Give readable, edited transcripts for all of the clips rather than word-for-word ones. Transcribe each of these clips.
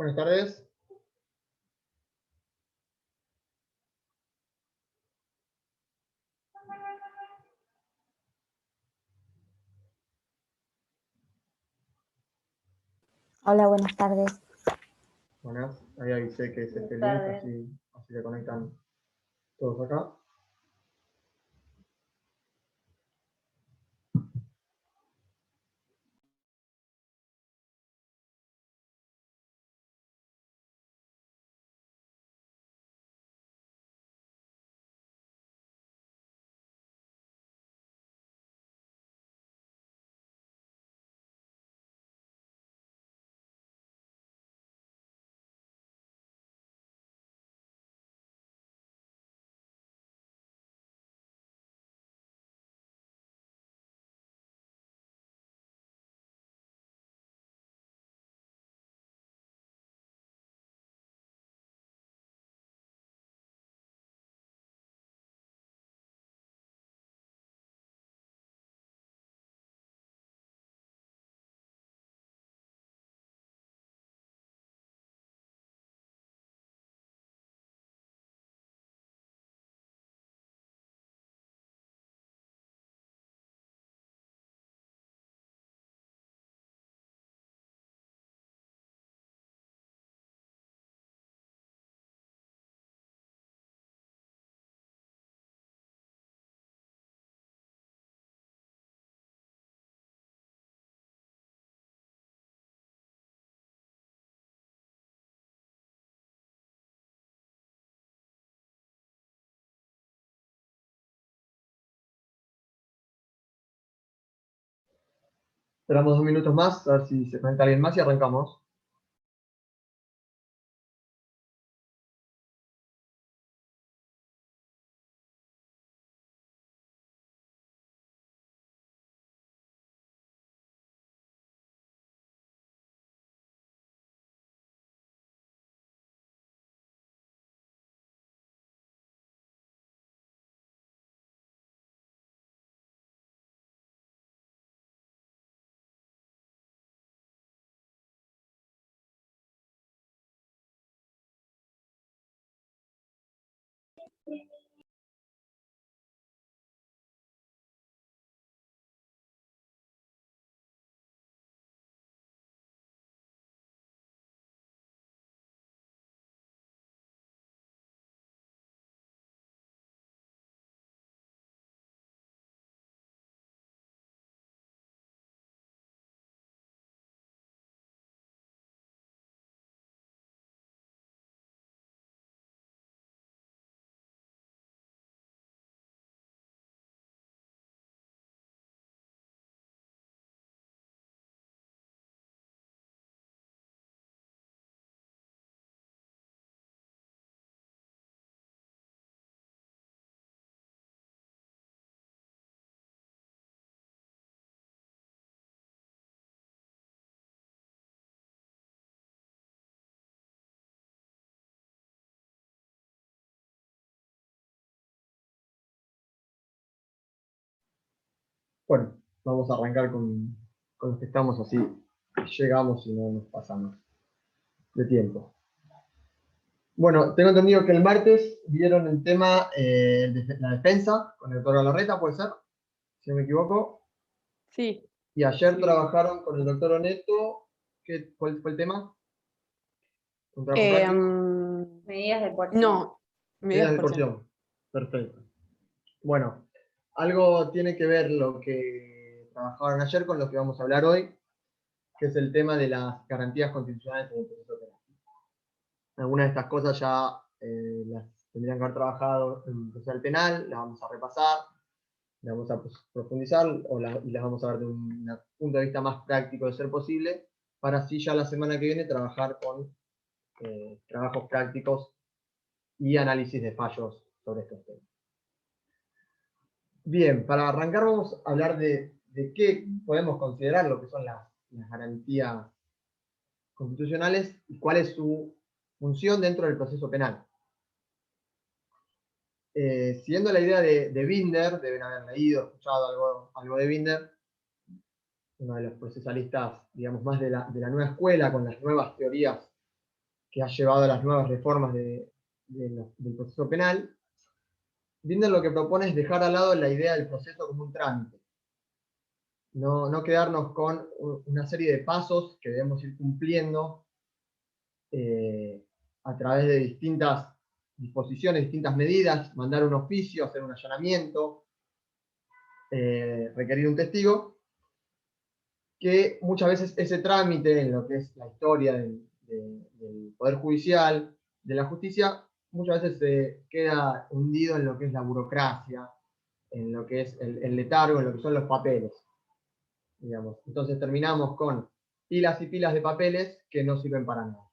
Buenas tardes. Hola, buenas tardes. Buenas. Ahí avisé que es este link, así se conectan todos acá. Esperamos 2 minutos más, a ver si se conecta alguien más y arrancamos. Bueno, vamos a arrancar con los que estamos así. Llegamos y no nos pasamos de tiempo. Bueno, tengo entendido que el martes vieron el tema de la defensa con el doctor Galarreta, ¿puede ser? Si no me equivoco. Sí. Y ayer Sí. trabajaron con el doctor Oneto. ¿Cuál fue el tema? ¿Un trabajo práctico? Medidas de coerción. No, Medidas de coerción. coerción. Perfecto. Bueno, algo tiene que ver lo que trabajaron ayer con lo que vamos a hablar hoy, que es el tema de las garantías constitucionales en el proceso penal. Algunas de estas cosas ya las tendrían que haber trabajado en el proceso penal, las vamos a repasar, las vamos a profundizar y las vamos a ver de un punto de vista más práctico de ser posible, para así ya la semana que viene trabajar con trabajos prácticos y análisis de fallos sobre estos temas. Bien, para arrancar vamos a hablar de qué podemos considerar lo que son las garantías constitucionales y cuál es su función dentro del proceso penal. Siguiendo la idea de Binder, deben haber leído, escuchado algo de Binder, uno de los procesalistas, digamos, más de la nueva escuela, con las nuevas teorías que ha llevado a las nuevas reformas del proceso penal, Binder lo que propone es dejar al lado la idea del proceso como un trámite. No quedarnos con una serie de pasos que debemos ir cumpliendo a través de distintas disposiciones, distintas medidas, mandar un oficio, hacer un allanamiento, requerir un testigo, que muchas veces ese trámite en lo que es la historia del Poder Judicial, de la justicia, muchas veces se queda hundido en lo que es la burocracia, en lo que es el letargo, en lo que son los papeles, digamos. Entonces terminamos con pilas y pilas de papeles que no sirven para nada.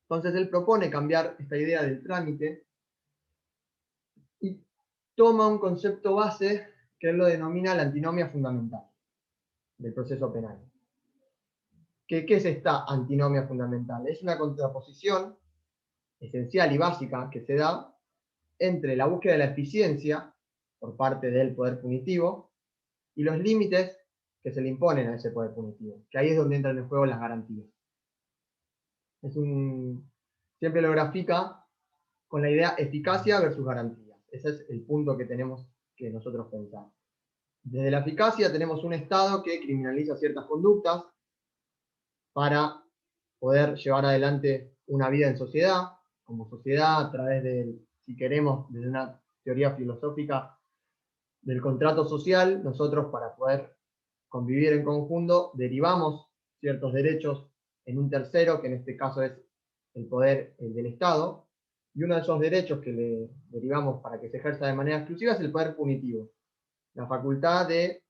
Entonces él propone cambiar esta idea del trámite y toma un concepto base que él lo denomina la antinomia fundamental del proceso penal. ¿Qué es esta antinomia fundamental? Es una contraposición esencial y básica que se da entre la búsqueda de la eficiencia por parte del poder punitivo y los límites que se le imponen a ese poder punitivo, que ahí es donde entran en juego las garantías. Siempre lo grafica con la idea eficacia versus garantías. Ese es el punto que tenemos que nosotros pensar. Desde la eficacia tenemos un Estado que criminaliza ciertas conductas para poder llevar adelante una vida en sociedad, como sociedad, a través de, si queremos, desde una teoría filosófica del contrato social, nosotros para poder convivir en conjunto derivamos ciertos derechos en un tercero, que en este caso es el poder del Estado, y uno de esos derechos que le derivamos para que se ejerza de manera exclusiva es el poder punitivo, la facultad de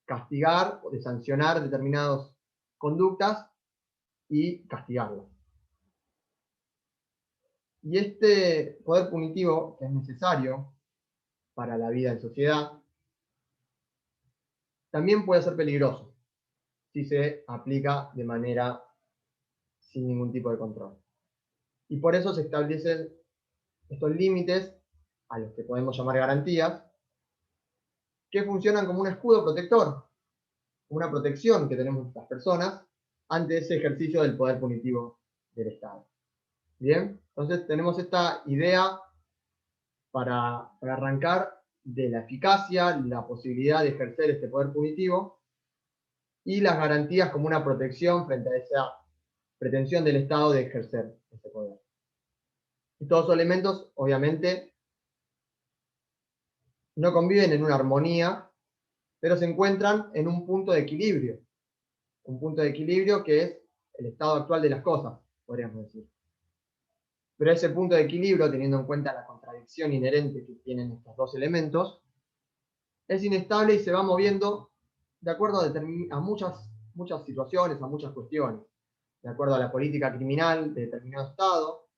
castigar o de sancionar determinadas conductas y castigarlas. Y este poder punitivo, que es necesario para la vida en sociedad, también puede ser peligroso si se aplica de manera sin ningún tipo de control. Y por eso se establecen estos límites, a los que podemos llamar garantías, que funcionan como un escudo protector, una protección que tenemos las personas ante ese ejercicio del poder punitivo del Estado. Bien, entonces tenemos esta idea para arrancar de la eficacia, la posibilidad de ejercer este poder punitivo y las garantías como una protección frente a esa pretensión del Estado de ejercer ese poder. Estos dos elementos, obviamente, no conviven en una armonía, pero se encuentran en un punto de equilibrio. Un punto de equilibrio que es el estado actual de las cosas, podríamos decir. Pero ese punto de equilibrio, teniendo en cuenta la contradicción inherente que tienen estos dos elementos, es inestable y se va moviendo de acuerdo a muchas situaciones, a muchas cuestiones. De acuerdo a la política criminal de determinado Estado,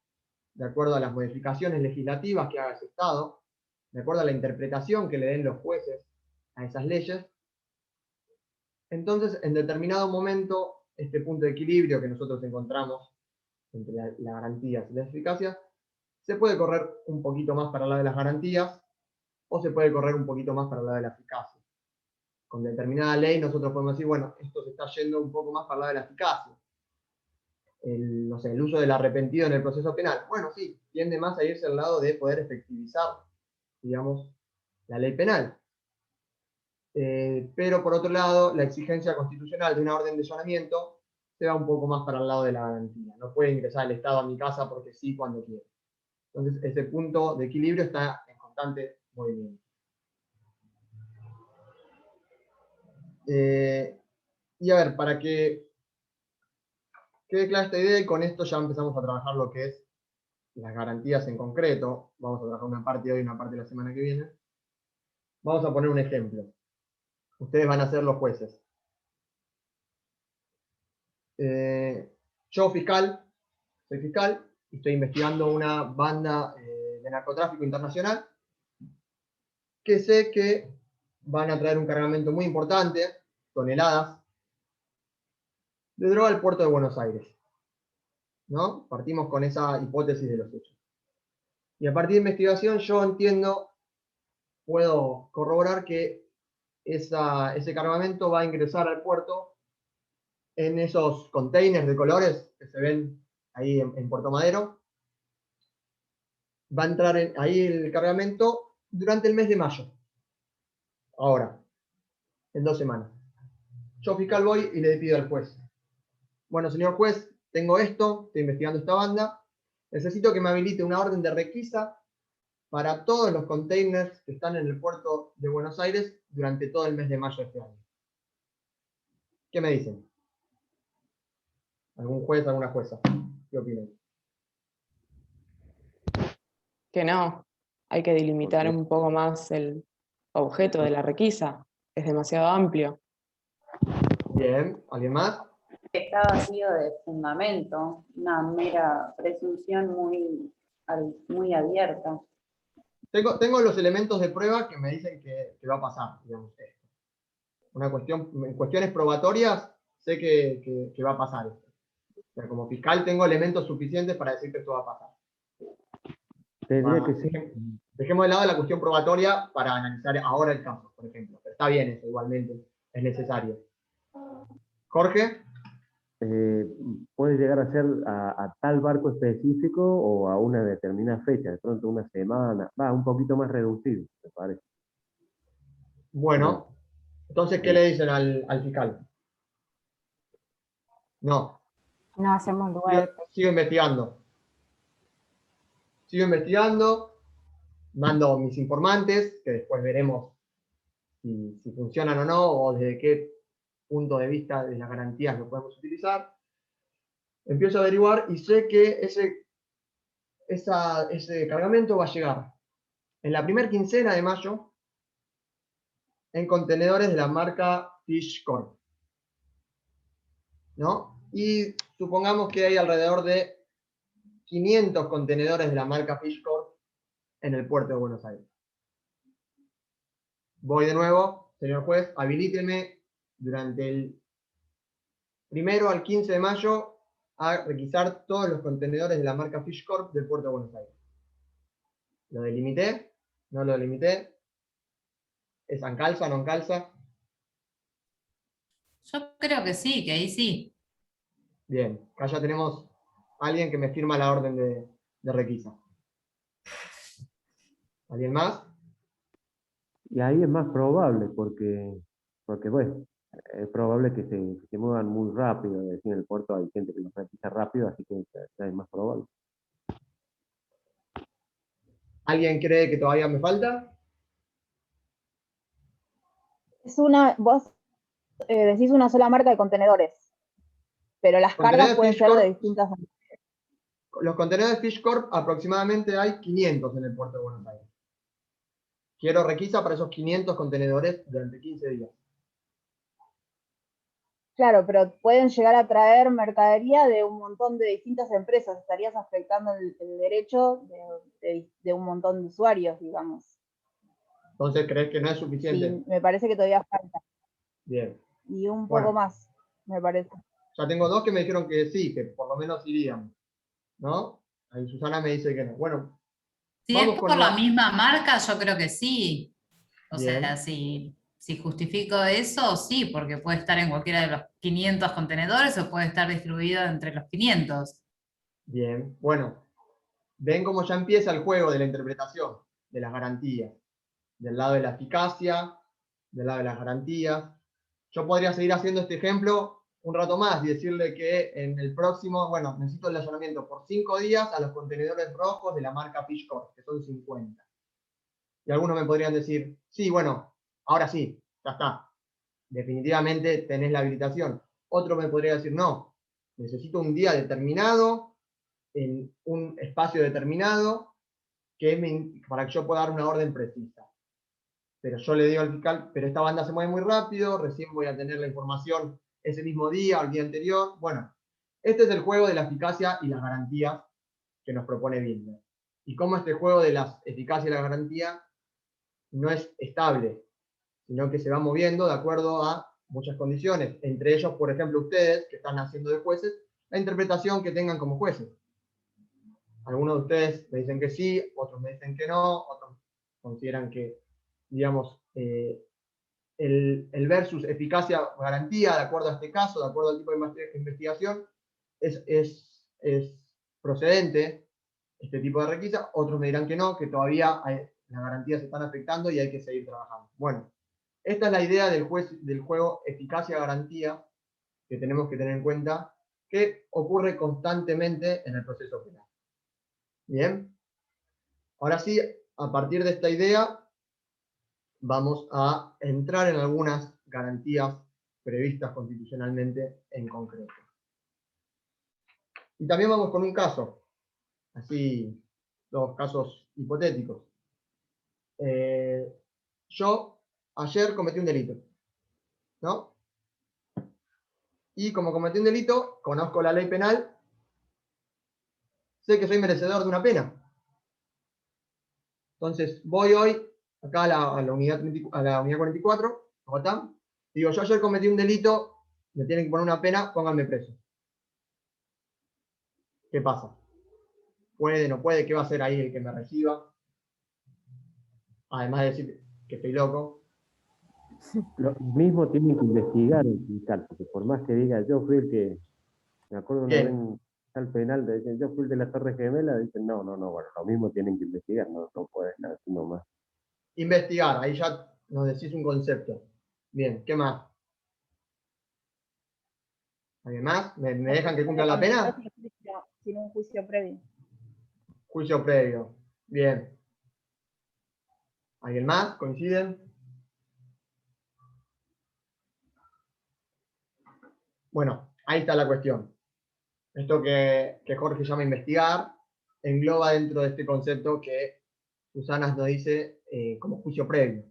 de acuerdo a las modificaciones legislativas que haga ese Estado, de acuerdo a la interpretación que le den los jueces a esas leyes. Entonces, en determinado momento, este punto de equilibrio que nosotros encontramos entre las garantías y la eficacia, se puede correr un poquito más para el lado de las garantías o se puede correr un poquito más para el lado de la eficacia. Con determinada ley nosotros podemos decir, bueno, esto se está yendo un poco más para el lado de la eficacia. No sé, el uso del arrepentido en el proceso penal. Bueno, sí, tiende más a irse al lado de poder efectivizar, digamos, la ley penal. Pero por otro lado, la exigencia constitucional de una orden de allanamiento se va un poco más para el lado de la garantía. No puede ingresar el Estado a mi casa porque sí, cuando quiere. Entonces, ese punto de equilibrio está en constante movimiento. Y a ver, para que quede clara esta idea, y con esto ya empezamos a trabajar lo que es las garantías en concreto. Vamos a trabajar una parte hoy y una parte la semana que viene. Vamos a poner un ejemplo. Ustedes van a ser los jueces. Yo, soy fiscal, y estoy investigando una banda de narcotráfico internacional que sé que van a traer un cargamento muy importante, toneladas, de droga al puerto de Buenos Aires. ¿No? Partimos con esa hipótesis de los hechos. Y a partir de investigación yo entiendo, puedo corroborar que ese cargamento va a ingresar al puerto en esos containers de colores que se ven ahí en Puerto Madero. Va a entrar ahí el cargamento durante el mes de mayo. Ahora, en 2 semanas. Yo fiscal voy y le pido al juez: bueno, señor juez, tengo esto, estoy investigando esta banda, necesito que me habilite una orden de requisa para todos los containers que están en el puerto de Buenos Aires durante todo el mes de mayo de este año. ¿Qué me dicen? ¿Algún juez, alguna jueza? ¿Qué opinan? Que no, hay que delimitar un poco más el objeto de la requisa, es demasiado amplio. Bien, ¿alguien más? Está vacío de fundamento, una mera presunción muy abierta. Tengo los elementos de prueba que me dicen que va a pasar, digamos, esto. En cuestiones probatorias, sé que va a pasar esto. O sea, como fiscal tengo elementos suficientes para decir que esto va a pasar. Tendría que ser. Dejemos de lado la cuestión probatoria para analizar ahora el caso, por ejemplo. Pero está bien eso, igualmente, es necesario. Jorge. Puede llegar a ser a tal barco específico o a una determinada fecha, de pronto una semana, va un poquito más reducido, me parece. Bueno, entonces, ¿qué le dicen al fiscal? No. No hacemos lugar. Sigo investigando. Sigo investigando, mando mis informantes, que después veremos si funcionan o no, o desde qué punto de vista de las garantías lo podemos utilizar. Empiezo a averiguar y sé que ese cargamento va a llegar en la primera quincena de mayo en contenedores de la marca Fish Corp, ¿no? Y supongamos que hay alrededor de 500 contenedores de la marca Fish Corp en el puerto de Buenos Aires. Voy de nuevo, señor juez, habilíteme durante el 1 al 15 de mayo a requisar todos los contenedores de la marca Fish Corp del puerto de Buenos Aires. ¿Lo delimité? ¿No lo delimité? ¿Es en calza, no en calza? Yo creo que sí, que ahí sí. Bien, acá ya tenemos a alguien que me firma la orden de requisa. ¿Alguien más? Y ahí es más probable, porque bueno, es probable que se muevan muy rápido. Es decir, en el puerto hay gente que los requisa rápido, así que es más probable. ¿Alguien cree que todavía me falta? Vos decís una sola marca de contenedores, pero las cargas pueden ser de distintas. Los contenedores Fish Corp aproximadamente hay 500 en el puerto de Buenos Aires. Quiero requisa para esos 500 contenedores durante 15 días. Claro, pero pueden llegar a traer mercadería de un montón de distintas empresas. Estarías afectando el derecho de un montón de usuarios, digamos. Entonces, ¿crees que no es suficiente? Sí, me parece que todavía falta. Bien. Y un poco más, me parece. Ya tengo 2 que me dijeron que sí, que por lo menos irían, ¿no? Ahí Susana me dice que no. Bueno, Si es por la misma marca, yo creo que sí. O sea, si justifico eso, sí, porque puede estar en cualquiera de los 500 contenedores o puede estar distribuido entre los 500. Bien, bueno. Ven cómo ya empieza el juego de la interpretación, de las garantías. Del lado de la eficacia, del lado de las garantías. Yo podría seguir haciendo este ejemplo un rato más y decirle que en el próximo, bueno, necesito el allanamiento por 5 días a los contenedores rojos de la marca Fish Corp, que son 50. Y algunos me podrían decir, sí, bueno, ahora sí, ya está. Definitivamente tenés la habilitación. Otro me podría decir, no, necesito un día determinado, en un espacio determinado, para que yo pueda dar una orden precisa. Pero yo le digo al fiscal, pero esta banda se mueve muy rápido, recién voy a tener la información ese mismo día o el día anterior. Bueno, este es el juego de la eficacia y las garantías que nos propone Binder. Y cómo este juego de la eficacia y la garantía no es estable, sino que se va moviendo de acuerdo a muchas condiciones. Entre ellos, por ejemplo, ustedes, que están haciendo de jueces, la interpretación que tengan como jueces. Algunos de ustedes me dicen que sí, otros me dicen que no, otros consideran que, digamos, el versus eficacia-garantía, de acuerdo a este caso, de acuerdo al tipo de investigación, es es procedente este tipo de requisa, otros me dirán que no, que todavía las garantías se están afectando y hay que seguir trabajando. Bueno, esta es la idea del juego eficacia-garantía que tenemos que tener en cuenta, que ocurre constantemente en el proceso penal. Bien, ahora sí, a partir de esta idea, vamos a entrar en algunas garantías previstas constitucionalmente en concreto. Y también vamos con un caso, así, dos casos hipotéticos. Yo ayer cometí un delito, ¿no? Y como cometí un delito, conozco la ley penal, sé que soy merecedor de una pena. Entonces voy hoy acá a la unidad 44, a Guatán, digo, yo ayer cometí un delito, me tienen que poner una pena, pónganme preso. ¿Qué pasa? ¿Puede, no puede? ¿Qué va a hacer ahí el que me reciba? Además de decir que estoy loco. Lo mismo tienen que investigar el fiscal, porque por más que diga, yo fui el que, me acuerdo una vez en tal penal, dicen, yo fui el de la Torre Gemela, dicen, no, bueno, lo mismo tienen que investigar, no pueden estar haciendo más. Investigar, ahí ya nos decís un concepto. Bien, ¿qué más? ¿Alguien más? ¿Me dejan que cumpla la pena? Sin un juicio previo. Juicio previo. Bien. ¿Alguien más? ¿Coinciden? Bueno, ahí está la cuestión. Esto que Jorge llama investigar engloba dentro de este concepto que Susana nos dice como juicio previo,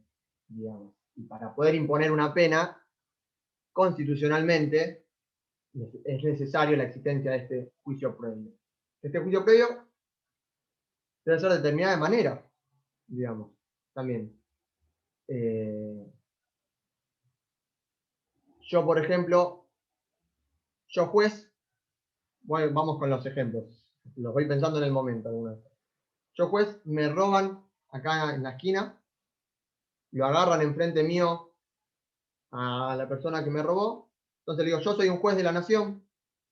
digamos. Y para poder imponer una pena, constitucionalmente, es necesario la existencia de este juicio previo. Este juicio previo debe ser determinada de manera, digamos, también. Yo, por ejemplo, yo juez, bueno, vamos con los ejemplos, los voy pensando en el momento. Yo juez, me roban acá en la esquina, lo agarran enfrente mío a la persona que me robó, entonces le digo, yo soy un juez de la nación,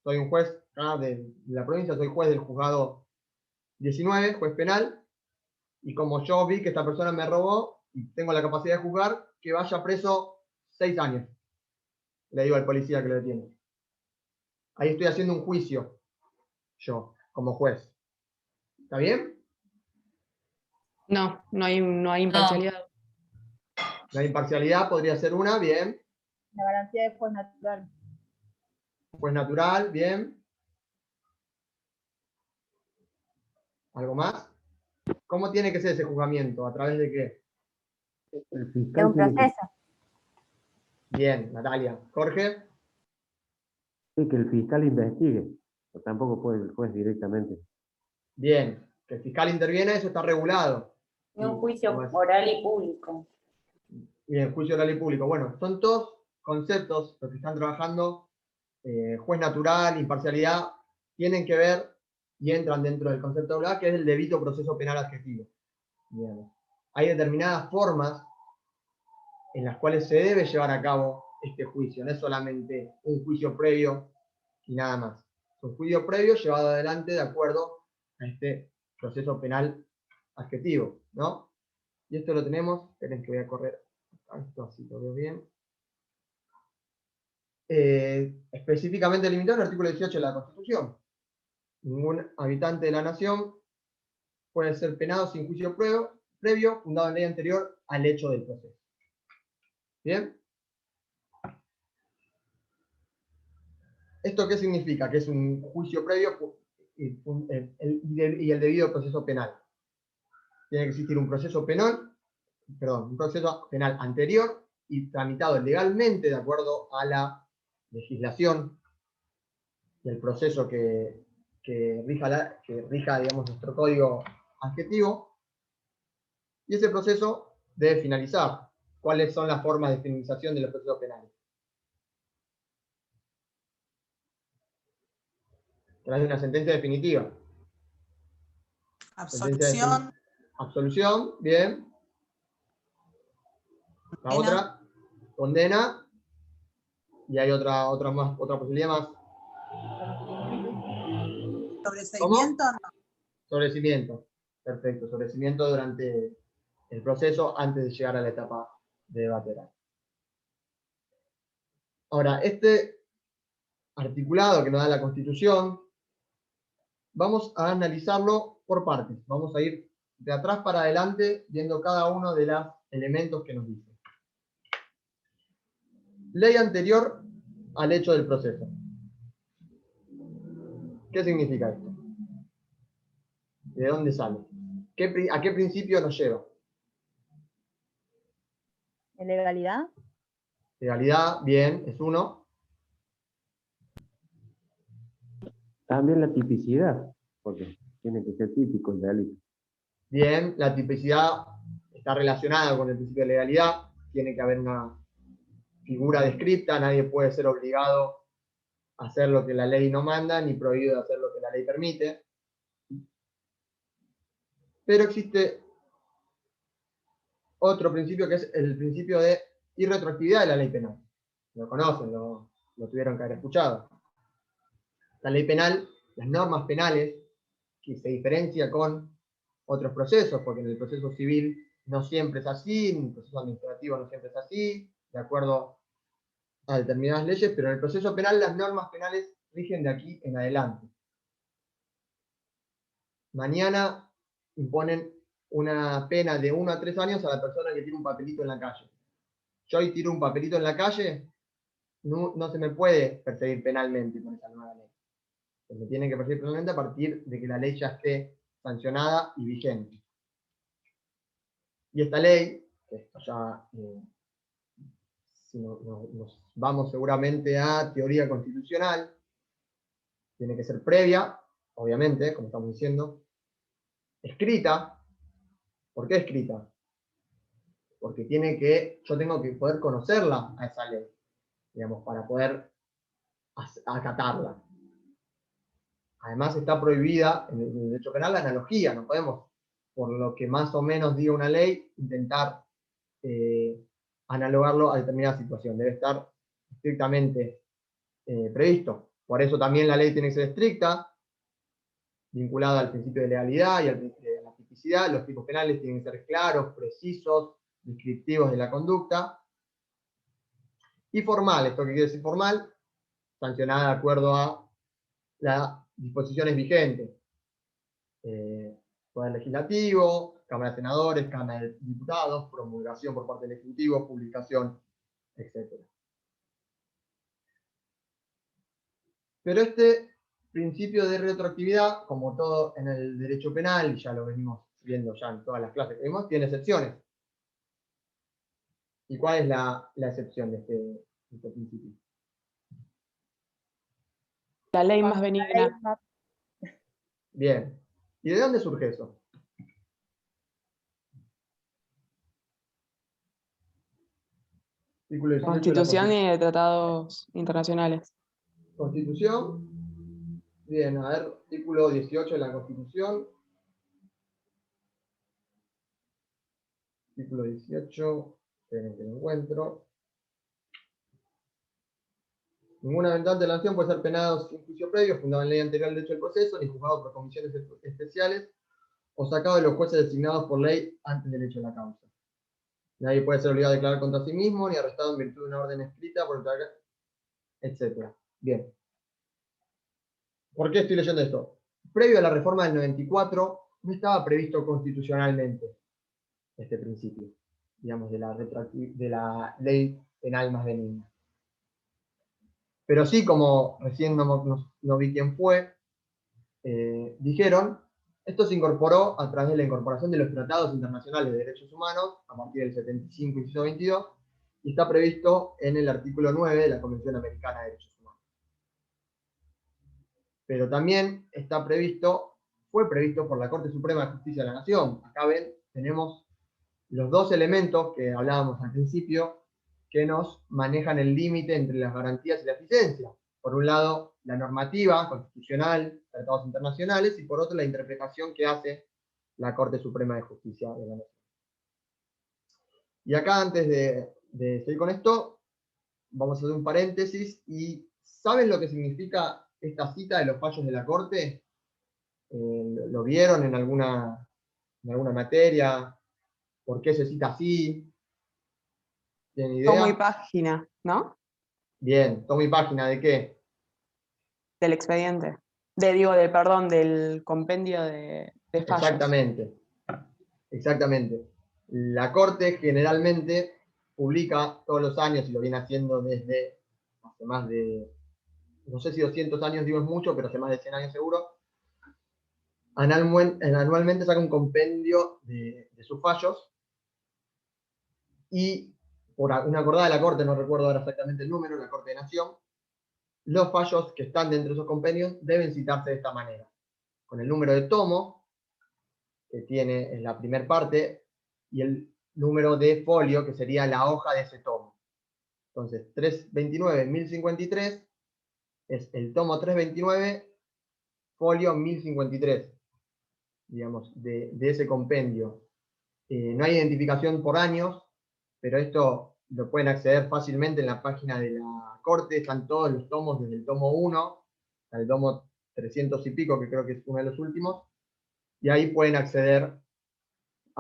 soy un juez acá de la provincia, soy juez del juzgado 19, juez penal, y como yo vi que esta persona me robó y tengo la capacidad de juzgar, que vaya preso 6 años. Le digo al policía que lo detiene. Ahí estoy haciendo un juicio, yo, como juez. ¿Está bien? No, no hay imparcialidad. La imparcialidad podría ser una, bien. La garantía de juez natural. Juez natural, bien. ¿Algo más? ¿Cómo tiene que ser ese juzgamiento? ¿A través de qué? El De fiscal un tiene proceso. Bien, Natalia. ¿Jorge? que el fiscal investigue, o tampoco puede el juez directamente. Bien. Que el fiscal interviene, eso está regulado. Y un juicio oral y público. Bien, juicio oral y público. Bueno, son todos conceptos los que están trabajando, juez natural, imparcialidad, tienen que ver y entran dentro del concepto de la que es el debido proceso penal adjetivo. Bien. Hay determinadas formas en las cuales se debe llevar a cabo este juicio, no es solamente un juicio previo y nada más. Es un juicio previo llevado adelante de acuerdo a este proceso penal adjetivo, ¿no? Y esto lo tenemos, esperen que voy a correr esto así lo veo bien. Específicamente limitado en el artículo 18 de la Constitución. Ningún habitante de la nación puede ser penado sin juicio previo fundado en ley anterior al hecho del proceso. ¿Bien? ¿Esto qué significa? Que es un juicio previo y el debido proceso penal. Tiene que existir un proceso penal, un proceso penal anterior y tramitado legalmente de acuerdo a la legislación y el proceso que rija, digamos, nuestro código adjetivo. Y ese proceso debe finalizar. ¿Cuáles son las formas de finalización de los procesos penales? Tras de una sentencia definitiva. Absolución. Absolución, bien. La otra, condena. Y hay otra posibilidad más. sobreseimiento? No. Sobreseimiento. Perfecto, sobreseimiento durante el proceso antes de llegar a la etapa de debate oral. Ahora, este articulado que nos da la Constitución, vamos a analizarlo por partes. Vamos a ir de atrás para adelante viendo cada uno de los elementos que nos dice. Ley anterior al hecho del proceso. ¿Qué significa esto? ¿De dónde sale? ¿A qué principio nos lleva? ¿Legalidad? Legalidad, bien, es uno. También la tipicidad, porque tiene que ser típico el delito. Bien, la tipicidad está relacionada con el principio de legalidad, tiene que haber una figura descripta, nadie puede ser obligado a hacer lo que la ley no manda, ni prohibido de hacer lo que la ley permite. Pero existe otro principio que es el principio de irretroactividad de la ley penal. Lo conocen, lo tuvieron que haber escuchado. La ley penal, las normas penales, que se diferencia con otros procesos, porque en el proceso civil no siempre es así, en el proceso administrativo no siempre es así, de acuerdo a determinadas leyes, pero en el proceso penal las normas penales rigen de aquí en adelante. Mañana imponen una pena de 1 a 3 años a la persona que tira un papelito en la calle. Yo hoy tiro un papelito en la calle, no se me puede perseguir penalmente con esa nueva ley. Se me tiene que perseguir penalmente a partir de que la ley ya esté sancionada y vigente. Y esta ley, esto ya, si nos vamos seguramente a teoría constitucional, tiene que ser previa, obviamente, como estamos diciendo, escrita. ¿Por qué escrita? Porque yo tengo que poder conocerla a esa ley, digamos, para poder acatarla. Además está prohibida en el derecho penal la analogía, no podemos, por lo que más o menos diga una ley, intentar analogarlo a determinada situación. Debe estar estrictamente previsto. Por eso también la ley tiene que ser estricta, vinculada al principio de legalidad y a la tipicidad. Los tipos penales tienen que ser claros, precisos, descriptivos de la conducta. Y formal, esto que quiere decir formal, sancionada de acuerdo a las disposiciones vigentes. Poder Legislativo, Cámara de Senadores, Cámara de Diputados, promulgación por parte del Ejecutivo, publicación, etc. Pero este principio de retroactividad, como todo en el derecho penal, y ya lo venimos viendo ya en todas las clases que vimos, tiene excepciones. ¿Y cuál es la excepción de este principio? La ley más benigna. Bien. ¿Y de dónde surge eso? Constitución y de tratados internacionales. Constitución. Bien, a ver, artículo 18 de la Constitución. Artículo 18, esperen que lo encuentro. Ningún habitante de la nación puede ser penado sin juicio previo, fundado en ley anterior al derecho del proceso, ni juzgado por comisiones especiales, o sacado de los jueces designados por ley antes del hecho de la causa. Nadie puede ser obligado a declarar contra sí mismo, ni arrestado en virtud de una orden escrita, etc. Bien. ¿Por qué estoy leyendo esto? Previo a la reforma del 94, no estaba previsto constitucionalmente este principio, digamos, de la ley penal más benigna. Pero sí, como recién no vi quién fue, dijeron, esto se incorporó a través de la incorporación de los tratados internacionales de derechos humanos, a partir del 75, inciso 22, y está previsto en el artículo 9 de la Convención Americana de Derechos Humanos. Pero también fue previsto por la Corte Suprema de Justicia de la Nación. Acá ven, tenemos los dos elementos que hablábamos al principio, que nos manejan el límite entre las garantías y la eficiencia. Por un lado, la normativa constitucional, tratados internacionales, y por otro, la interpretación que hace la Corte Suprema de Justicia de la Nación. Y acá, antes de seguir con esto, vamos a hacer un paréntesis. ¿Y saben lo que significa esta cita de los fallos de la Corte? ¿Lo vieron en alguna materia? ¿Por qué se cita así? ¿Tienen idea? Tomo y página, ¿no? Bien, tomo y página, ¿de qué? Del expediente. Del compendio de fallos. Exactamente. Exactamente. La Corte generalmente publica todos los años, y lo viene haciendo desde hace más de, no sé si 200 años digo es mucho, pero hace más de 100 años seguro, anualmente saca un compendio de sus fallos, y por una acordada de la Corte, no recuerdo ahora exactamente el número, la Corte de Nación, los fallos que están dentro de esos compendios deben citarse de esta manera, con el número de tomo, que tiene en la primera parte, y el número de folio, que sería la hoja de ese tomo. Entonces, 329.1053 es el tomo 329, folio 1053, digamos, de ese compendio. No hay identificación por años, pero esto lo pueden acceder fácilmente en la página de la Corte. Están todos los tomos, desde el tomo 1 al tomo 300 y pico, que creo que es uno de los últimos, y ahí pueden acceder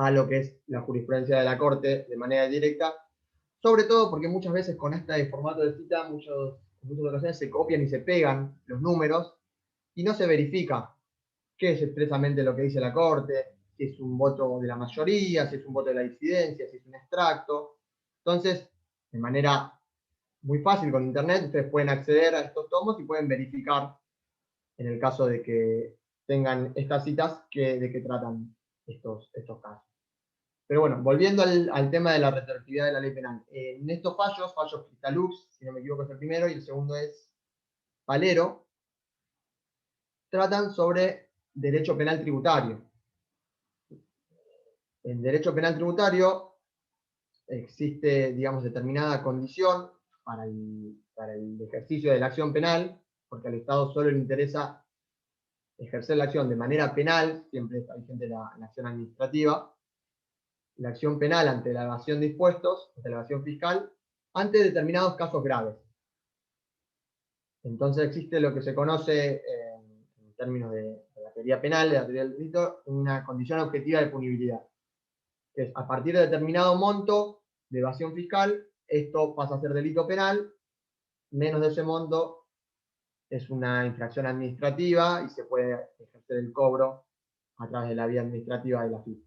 a lo que es la jurisprudencia de la Corte de manera directa, sobre todo porque muchas veces con este formato de cita, en muchas ocasiones se copian y se pegan los números y no se verifica qué es expresamente lo que dice la Corte, si es un voto de la mayoría, si es un voto de la disidencia, si es un extracto. Entonces, de manera muy fácil con internet, ustedes pueden acceder a estos tomos y pueden verificar, en el caso de que tengan estas citas, de qué tratan estos casos. Pero bueno, volviendo al tema de la retroactividad de la ley penal. En estos fallos Cristalux, si no me equivoco es el primero, y el segundo es Palero, tratan sobre derecho penal tributario. En derecho penal tributario existe, digamos, determinada condición para el ejercicio de la acción penal, porque al Estado solo le interesa ejercer la acción de manera penal, siempre está vigente la acción administrativa, la acción penal ante la evasión de impuestos, ante la evasión fiscal, ante determinados casos graves. Entonces existe lo que se conoce en términos de la teoría penal, de la teoría del delito, una condición objetiva de punibilidad, que es a partir de determinado monto de evasión fiscal, esto pasa a ser delito penal, menos de ese monto es una infracción administrativa y se puede ejercer el cobro a través de la vía administrativa de la FIP.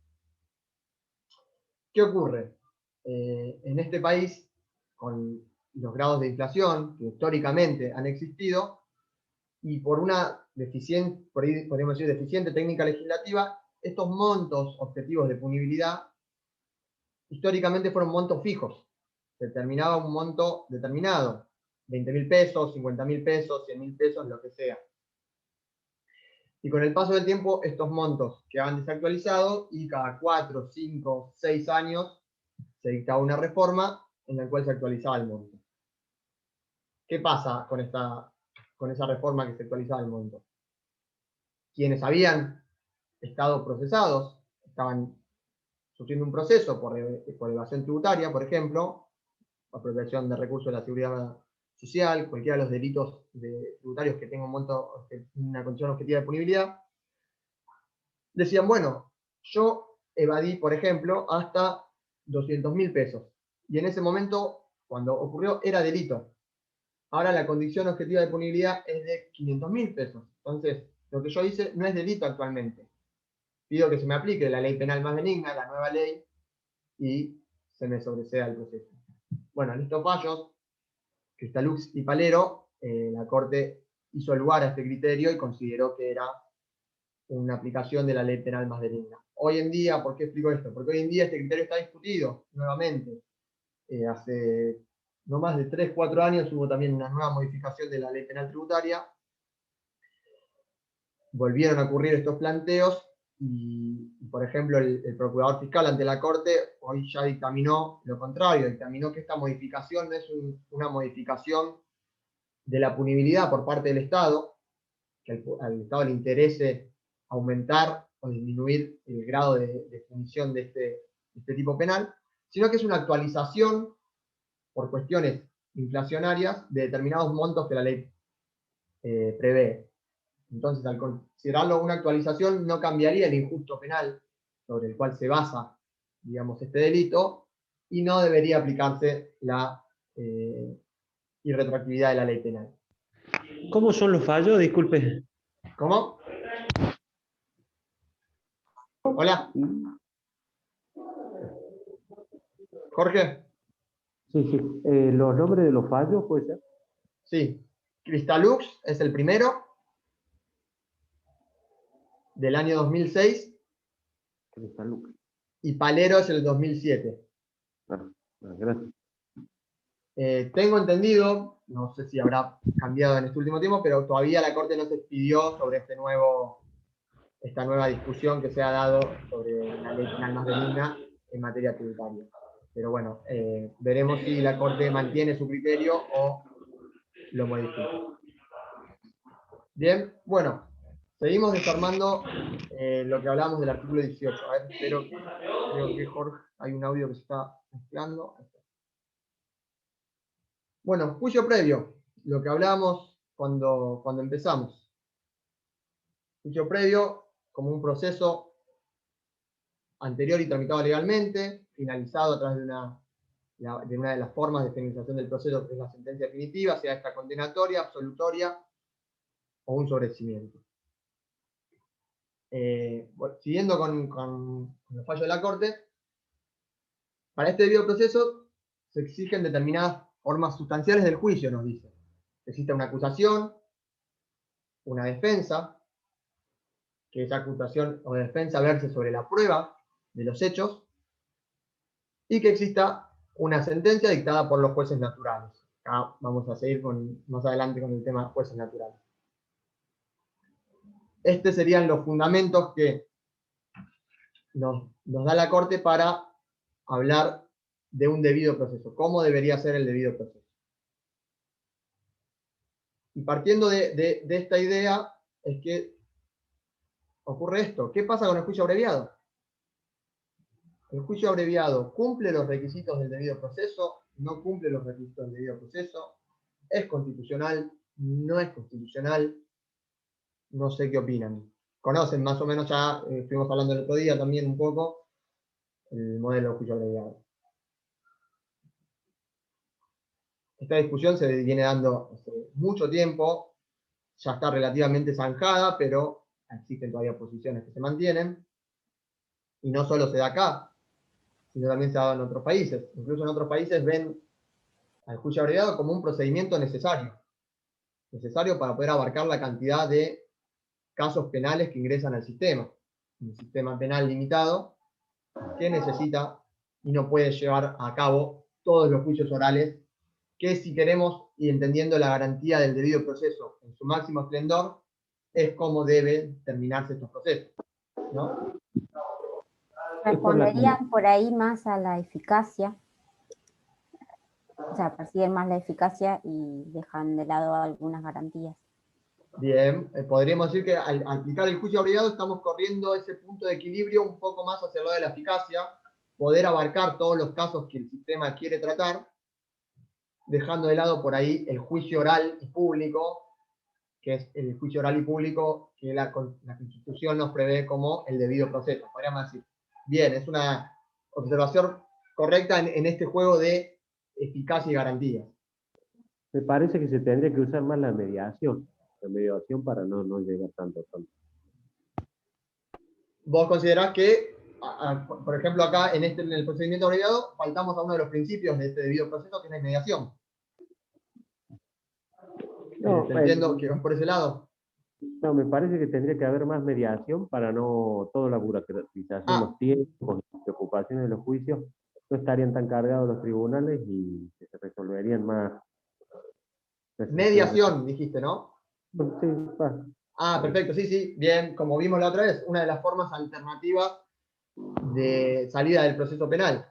¿Qué ocurre? En este país, con los grados de inflación que históricamente han existido, y por una podríamos decir, deficiente técnica legislativa, estos montos objetivos de punibilidad históricamente fueron montos fijos. Se determinaba un monto determinado, 20.000 pesos, 50.000 pesos, 100.000 pesos, lo que sea. Y con el paso del tiempo, estos montos quedaban desactualizados y cada 4, 5, 6 años se dictaba una reforma en la cual se actualizaba el monto. ¿Qué pasa con esa reforma que se actualizaba el monto? Quienes habían estado procesados, estaban sufriendo un proceso por evasión tributaria, por ejemplo, apropiación de recursos de la seguridad social, cualquiera de los delitos tributarios que tengan una condición objetiva de punibilidad, decían, bueno, yo evadí, por ejemplo, hasta 200.000 pesos. Y en ese momento, cuando ocurrió, era delito. Ahora la condición objetiva de punibilidad es de 500.000 pesos. Entonces, lo que yo hice no es delito actualmente. Pido que se me aplique la ley penal más benigna, la nueva ley, y se me sobresea el proceso. Bueno, en estos fallos, Cristalux y Palero, la Corte hizo lugar a este criterio y consideró que era una aplicación de la ley penal más benigna. Hoy en día, ¿por qué explico esto? Porque hoy en día este criterio está discutido nuevamente. Hace no más de 3, 4 años hubo también una nueva modificación de la ley penal tributaria. Volvieron a ocurrir estos planteos y por ejemplo, el procurador fiscal ante la Corte hoy ya dictaminó lo contrario, dictaminó que esta modificación no es una modificación de la punibilidad por parte del Estado, que al Estado le interese aumentar o disminuir el grado de punición de este tipo penal, sino que es una actualización por cuestiones inflacionarias de determinados montos que la ley prevé. Entonces, al considerarlo una actualización, no cambiaría el injusto penal sobre el cual se basa, digamos, este delito, y no debería aplicarse la irretroactividad de la ley penal. ¿Cómo son los fallos? Disculpe. ¿Cómo? Hola. Jorge. Sí, sí. ¿Los nombres de los fallos puede ser? Sí. Cristalux es el primero, del año 2006. Cristalux. Y Palero es el 2007. Gracias. Tengo entendido, no sé si habrá cambiado en este último tiempo, pero todavía la Corte no se expidió sobre esta nueva discusión que se ha dado sobre la ley penal más benigna en materia tributaria. Pero bueno, veremos si la Corte mantiene su criterio o lo modifica. Bien, bueno, seguimos desarmando lo que hablábamos del artículo 18. A ver, creo que Jorge, hay un audio que se está mezclando. Bueno, juicio previo, lo que hablábamos cuando empezamos. Juicio previo como un proceso anterior y tramitado legalmente, finalizado a través de una de las formas de finalización del proceso, que es la sentencia definitiva, sea esta condenatoria, absolutoria o un sobreseimiento. Bueno, siguiendo con los fallos de la Corte, para este debido proceso se exigen determinadas formas sustanciales del juicio, nos dice. Existe una acusación, una defensa, que esa acusación o defensa verse sobre la prueba de los hechos, y que exista una sentencia dictada por los jueces naturales. Acá vamos a seguir más adelante con el tema de jueces naturales. Estos serían los fundamentos que nos da la Corte para hablar de un debido proceso. ¿Cómo debería ser el debido proceso? Y partiendo de esta idea es que ocurre esto. ¿Qué pasa con el juicio abreviado? El juicio abreviado cumple los requisitos del debido proceso, no cumple los requisitos del debido proceso, es constitucional, no es constitucional, no sé qué opinan. Conocen más o menos ya, estuvimos hablando el otro día también un poco, el modelo de juicio abreviado. Esta discusión se viene dando hace mucho tiempo, ya está relativamente zanjada, pero existen todavía posiciones que se mantienen, y no solo se da acá, sino también se ha dado en otros países. Incluso en otros países ven al juicio abreviado como un procedimiento necesario para poder abarcar la cantidad de casos penales que ingresan al sistema. Un sistema penal limitado que necesita y no puede llevar a cabo todos los juicios orales que, si queremos, y entendiendo la garantía del debido proceso en su máximo esplendor, es como deben terminarse estos procesos, ¿no? Responderían por ahí más a la eficacia, o sea, persiguen más la eficacia y dejan de lado algunas garantías. Bien, podríamos decir que al aplicar el juicio abreviado estamos corriendo ese punto de equilibrio un poco más hacia el lado de la eficacia, poder abarcar todos los casos que el sistema quiere tratar, dejando de lado por ahí el juicio oral y público, que es el juicio oral y público que la Constitución nos prevé como el debido proceso. Podríamos decir, bien, es una observación correcta en este juego de eficacia y garantía. Me parece que se tendría que usar más la mediación para no llegar tanto. ¿Vos considerás que, por ejemplo, acá en el procedimiento abreviado, faltamos a uno de los principios de este debido proceso, que es la inmediación? No, entiendo que vas por ese lado. No, me parece que tendría que haber más mediación para no toda la burocratización, los tiempos, las preocupaciones de los juicios, no estarían tan cargados los tribunales y se resolverían más. Mediación, dijiste, ¿no? Sí, va. Perfecto, sí, bien, como vimos la otra vez, una de las formas alternativas de salida del proceso penal,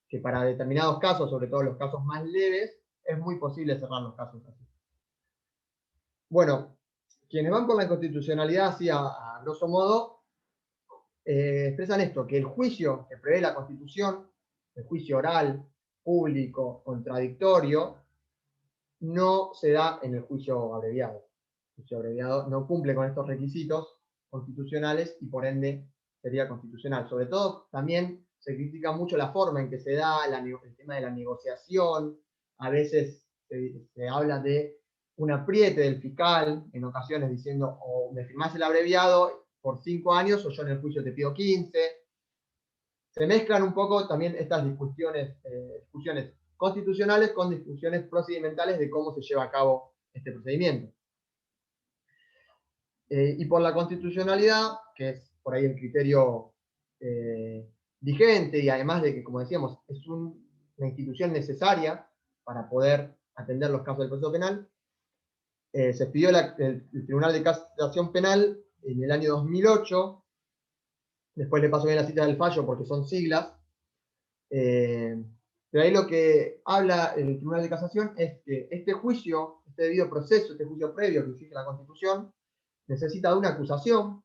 que para determinados casos, sobre todo los casos más leves, es muy posible cerrar los casos así. Bueno, quienes van por la inconstitucionalidad así a grosso modo, expresan esto, que el juicio que prevé la Constitución, el juicio oral, público, contradictorio, no se da en el juicio abreviado. juicio abreviado no cumple con estos requisitos constitucionales y por ende sería constitucional. Sobre todo también se critica mucho la forma en que se da el tema de la negociación. A veces se habla de un apriete del fiscal, en ocasiones diciendo o me firmás el abreviado por 5 años o yo en el juicio te pido 15. Se mezclan un poco también estas discusiones constitucionales con discusiones procedimentales de cómo se lleva a cabo este procedimiento. Y por la constitucionalidad, que es por ahí el criterio vigente, y además de que, como decíamos, es una institución necesaria para poder atender los casos del proceso penal, se pidió el Tribunal de Casación Penal en el año 2008, después le paso bien la cita del fallo porque son siglas, pero ahí lo que habla el Tribunal de Casación es que este juicio, este debido proceso, este juicio previo que exige la Constitución, necesita de una acusación,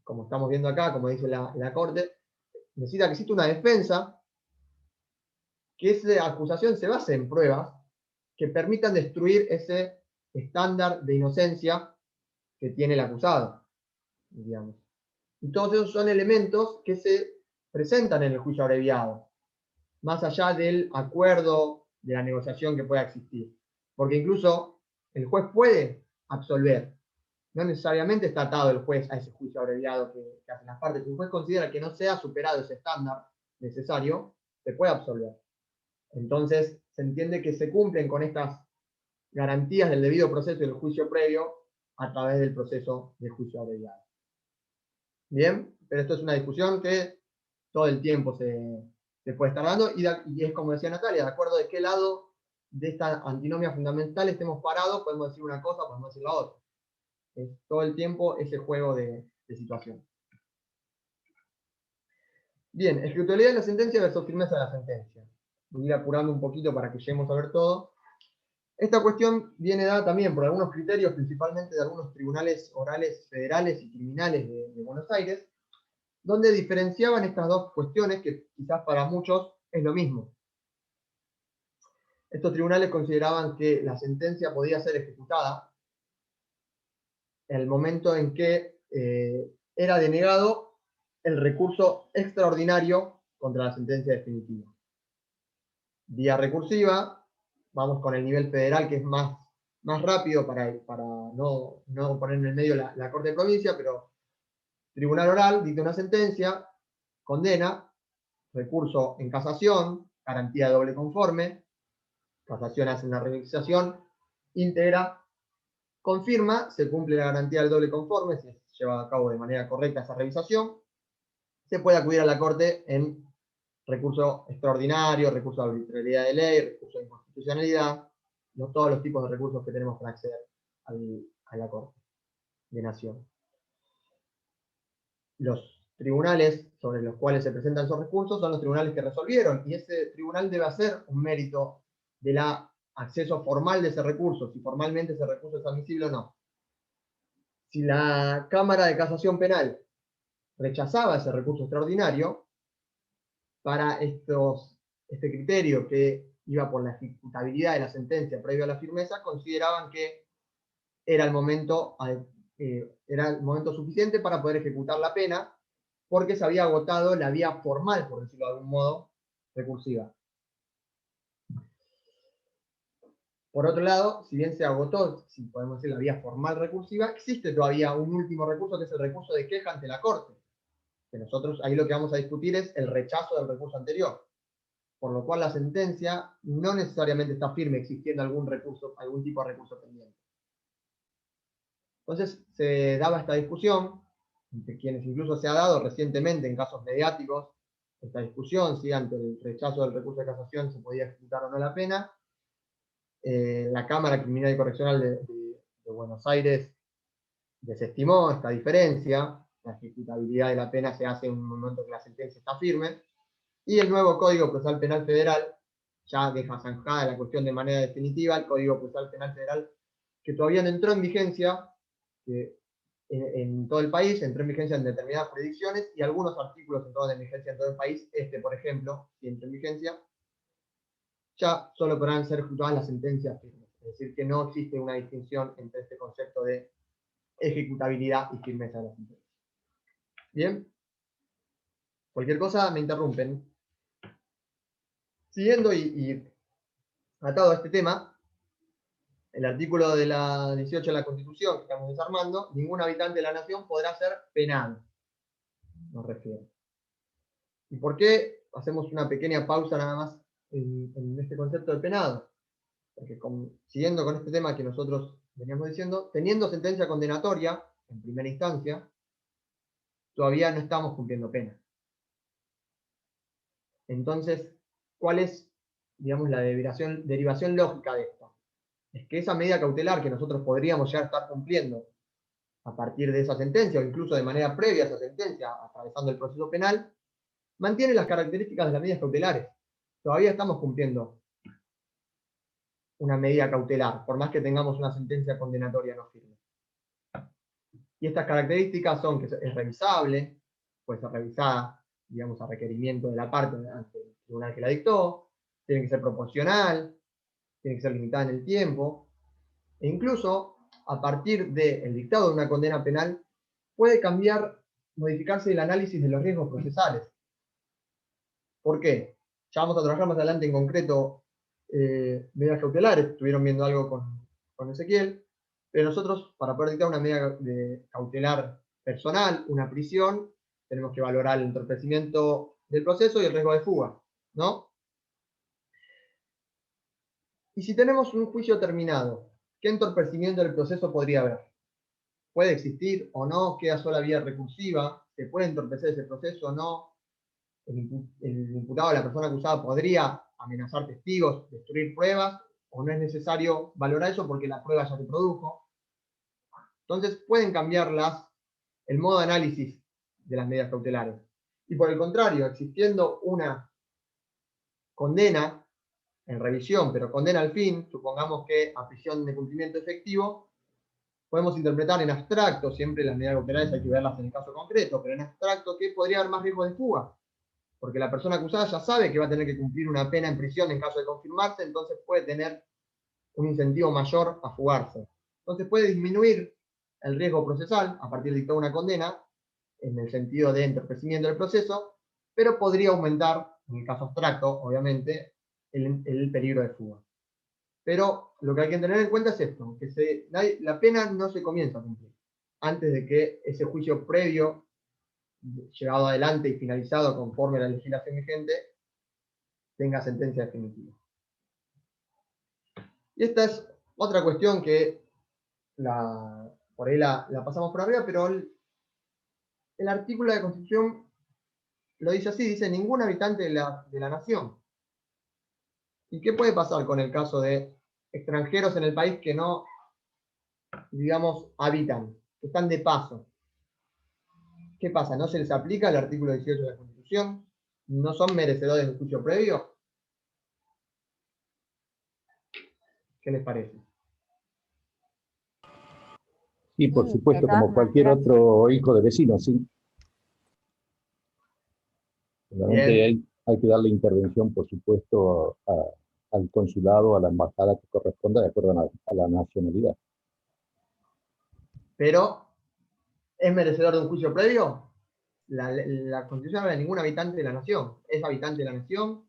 como estamos viendo acá, como dice la Corte, necesita que exista una defensa, que esa acusación se base en pruebas que permitan destruir ese estándar de inocencia que tiene el acusado, digamos. Y todos esos son elementos que se presentan en el juicio abreviado, más allá del acuerdo, de la negociación que pueda existir. Porque incluso el juez puede absolver. No necesariamente está atado el juez a ese juicio abreviado que hacen las partes. Si el juez considera que no se ha superado ese estándar necesario, se puede absolver. Entonces, se entiende que se cumplen con estas garantías del debido proceso y del juicio previo a través del proceso de juicio abreviado. Bien, pero esto es una discusión que todo el tiempo se puede estar dando y es como decía Natalia, de acuerdo de qué lado de esta antinomia fundamental estemos parados, podemos decir una cosa, podemos decir la otra. Es todo el tiempo ese juego de situación. Bien, ejecutoriedad de la sentencia versus firmeza de la sentencia. Voy a ir apurando un poquito para que lleguemos a ver todo. Esta cuestión viene dada también por algunos criterios, principalmente de algunos tribunales orales federales y criminales de Buenos Aires, donde diferenciaban estas dos cuestiones que quizás para muchos es lo mismo. Estos tribunales consideraban que la sentencia podía ser ejecutada en el momento en que era denegado el recurso extraordinario contra la sentencia definitiva. Vía recursiva, vamos con el nivel federal que es más rápido para no poner en el medio la Corte de Provincia, pero tribunal oral dicta una sentencia, condena, recurso en casación, garantía de doble conforme, casación hace una revisación íntegra, confirma, se cumple la garantía del doble conforme, se lleva a cabo de manera correcta esa revisación, se puede acudir a la Corte en recurso extraordinario, recurso de arbitrariedad de ley, recurso de inconstitucionalidad, todos los tipos de recursos que tenemos para acceder a la Corte de Nación. Los tribunales sobre los cuales se presentan esos recursos son los tribunales que resolvieron, y ese tribunal debe hacer un mérito del acceso formal de ese recurso, si formalmente ese recurso es admisible o no. Si la Cámara de Casación Penal rechazaba ese recurso extraordinario, para este criterio que iba por la ejecutabilidad de la sentencia previo a la firmeza, consideraban que era el momento suficiente para poder ejecutar la pena, porque se había agotado la vía formal, por decirlo de algún modo, recursiva. Por otro lado, si bien se agotó, si podemos decir, la vía formal recursiva, existe todavía un último recurso, que es el recurso de queja ante la Corte. Que nosotros ahí lo que vamos a discutir es el rechazo del recurso anterior. Por lo cual la sentencia no necesariamente está firme, existiendo algún tipo de recurso pendiente. Entonces se daba esta discusión, entre quienes incluso se ha dado recientemente en casos mediáticos, esta discusión, si ante el rechazo del recurso de casación se podía ejecutar o no la pena. La Cámara Criminal y Correccional de Buenos Aires desestimó esta diferencia, la ejecutabilidad de la pena se hace en un momento que la sentencia está firme, y el nuevo Código Procesal Penal Federal ya deja zanjada la cuestión de manera definitiva. El Código Procesal Penal Federal, que todavía no entró en vigencia en todo el país, entró en vigencia en determinadas jurisdicciones, y algunos artículos entraron en vigencia en todo el país. Por ejemplo, si entra en vigencia, ya solo podrán ser ejecutadas las sentencias firmes. Es decir, que no existe una distinción entre este concepto de ejecutabilidad y firmeza de la sentencia. Bien. Cualquier cosa me interrumpen. Siguiendo y atado a este tema, el artículo de la 18 de la Constitución que estamos desarmando, ningún habitante de la nación podrá ser penado. Nos refiere. ¿Y por qué hacemos una pequeña pausa nada más en este concepto del penado? Porque siguiendo con este tema que nosotros veníamos diciendo, teniendo sentencia condenatoria en primera instancia, todavía no estamos cumpliendo pena. Entonces, ¿cuál es, digamos, la derivación lógica de esto? Es que esa medida cautelar que nosotros podríamos ya estar cumpliendo a partir de esa sentencia, o incluso de manera previa a esa sentencia, atravesando el proceso penal, mantiene las características de las medidas cautelares. Todavía estamos cumpliendo una medida cautelar, por más que tengamos una sentencia condenatoria no firme. Y estas características son que es revisable, puede ser revisada, digamos, a requerimiento de la parte ante el tribunal que la dictó, tiene que ser proporcional, tiene que ser limitada en el tiempo, e incluso a partir del dictado de una condena penal puede modificarse el análisis de los riesgos procesales. ¿Por qué? Ya vamos a trabajar más adelante en concreto medidas cautelares, estuvieron viendo algo con Ezequiel, pero nosotros para poder dictar una medida cautelar personal, una prisión, tenemos que valorar el entorpecimiento del proceso y el riesgo de fuga, ¿no? Y si tenemos un juicio terminado, ¿qué entorpecimiento del proceso podría haber? ¿Puede existir o no? ¿Queda sola vía recursiva? ¿Se puede entorpecer ese proceso o no? ¿El imputado, la persona acusada, podría amenazar testigos, destruir pruebas? ¿O no es necesario valorar eso porque la prueba ya se produjo? Entonces pueden cambiar el modo de análisis de las medidas cautelares. Y por el contrario, existiendo una condena en revisión, pero condena al fin, supongamos que a prisión de cumplimiento efectivo, podemos interpretar en abstracto, siempre las medidas cautelares hay que verlas en el caso concreto, pero en abstracto, ¿qué podría haber más riesgo de fuga? Porque la persona acusada ya sabe que va a tener que cumplir una pena en prisión en caso de confirmarse, entonces puede tener un incentivo mayor a fugarse. Entonces puede disminuir el riesgo procesal a partir de dictar una condena, en el sentido de entorpecimiento del proceso, pero podría aumentar, en el caso abstracto, obviamente, el peligro de fuga. Pero lo que hay que tener en cuenta es esto, que la pena no se comienza a cumplir antes de que ese juicio previo, llevado adelante y finalizado conforme a la legislación vigente, tenga sentencia definitiva. Y esta es otra cuestión que por ahí la pasamos por arriba, pero el artículo de la Constitución lo dice así, dice ningún habitante de la nación. ¿Y qué puede pasar con el caso de extranjeros en el país que no, digamos, habitan, que están de paso? ¿Qué pasa? ¿No se les aplica el artículo 18 de la Constitución? ¿No son merecedores de un juicio previo? ¿Qué les parece? Sí, por Sí, supuesto, de todas como cualquier maneras. otro hijo de vecino, sí. Realmente hay que darle intervención, por supuesto, al consulado, a la embajada que corresponda de acuerdo a la nacionalidad. Pero, ¿es merecedor de un juicio previo? La Constitución habla de ningún habitante de la nación. ¿Es habitante de la nación?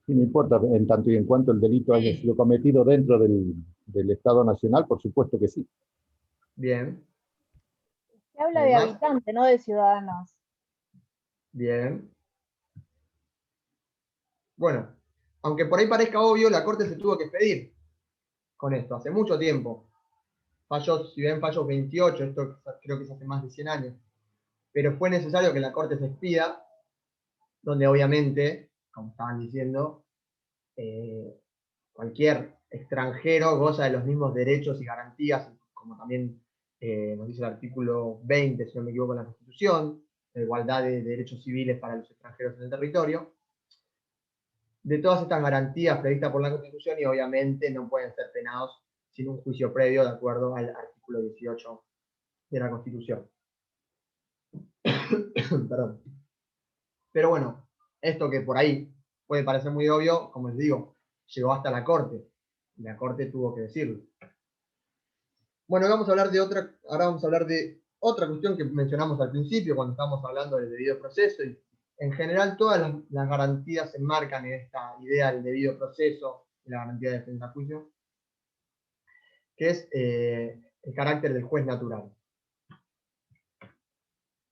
Y no importa, en tanto y en cuanto el delito haya sido cometido dentro del Estado Nacional, por supuesto que sí. Bien. Se habla de habitantes, no de ciudadanos. Bien. Bueno, aunque por ahí parezca obvio, la Corte se tuvo que expedir con esto, hace mucho tiempo. Fallos, si ven fallos 28, esto creo que es hace más de 100 años, pero fue necesario que la Corte se expida, donde obviamente, como estaban diciendo, cualquier extranjero goza de los mismos derechos y garantías, como también nos dice el artículo 20, si no me equivoco, en la Constitución, la igualdad de derechos civiles para los extranjeros en el territorio. De todas estas garantías previstas por la Constitución, y obviamente no pueden ser penados sin un juicio previo de acuerdo al artículo 18 de la Constitución. Perdón. Pero bueno, esto que por ahí puede parecer muy obvio, como les digo, llegó hasta la Corte. La Corte tuvo que decirlo. Bueno, vamos a hablar de otra, ahora vamos a hablar de otra cuestión que mencionamos al principio cuando estábamos hablando del debido proceso. Y en general todas las garantías se enmarcan en esta idea del debido proceso, de la garantía de defensa a juicio, que es el carácter del juez natural.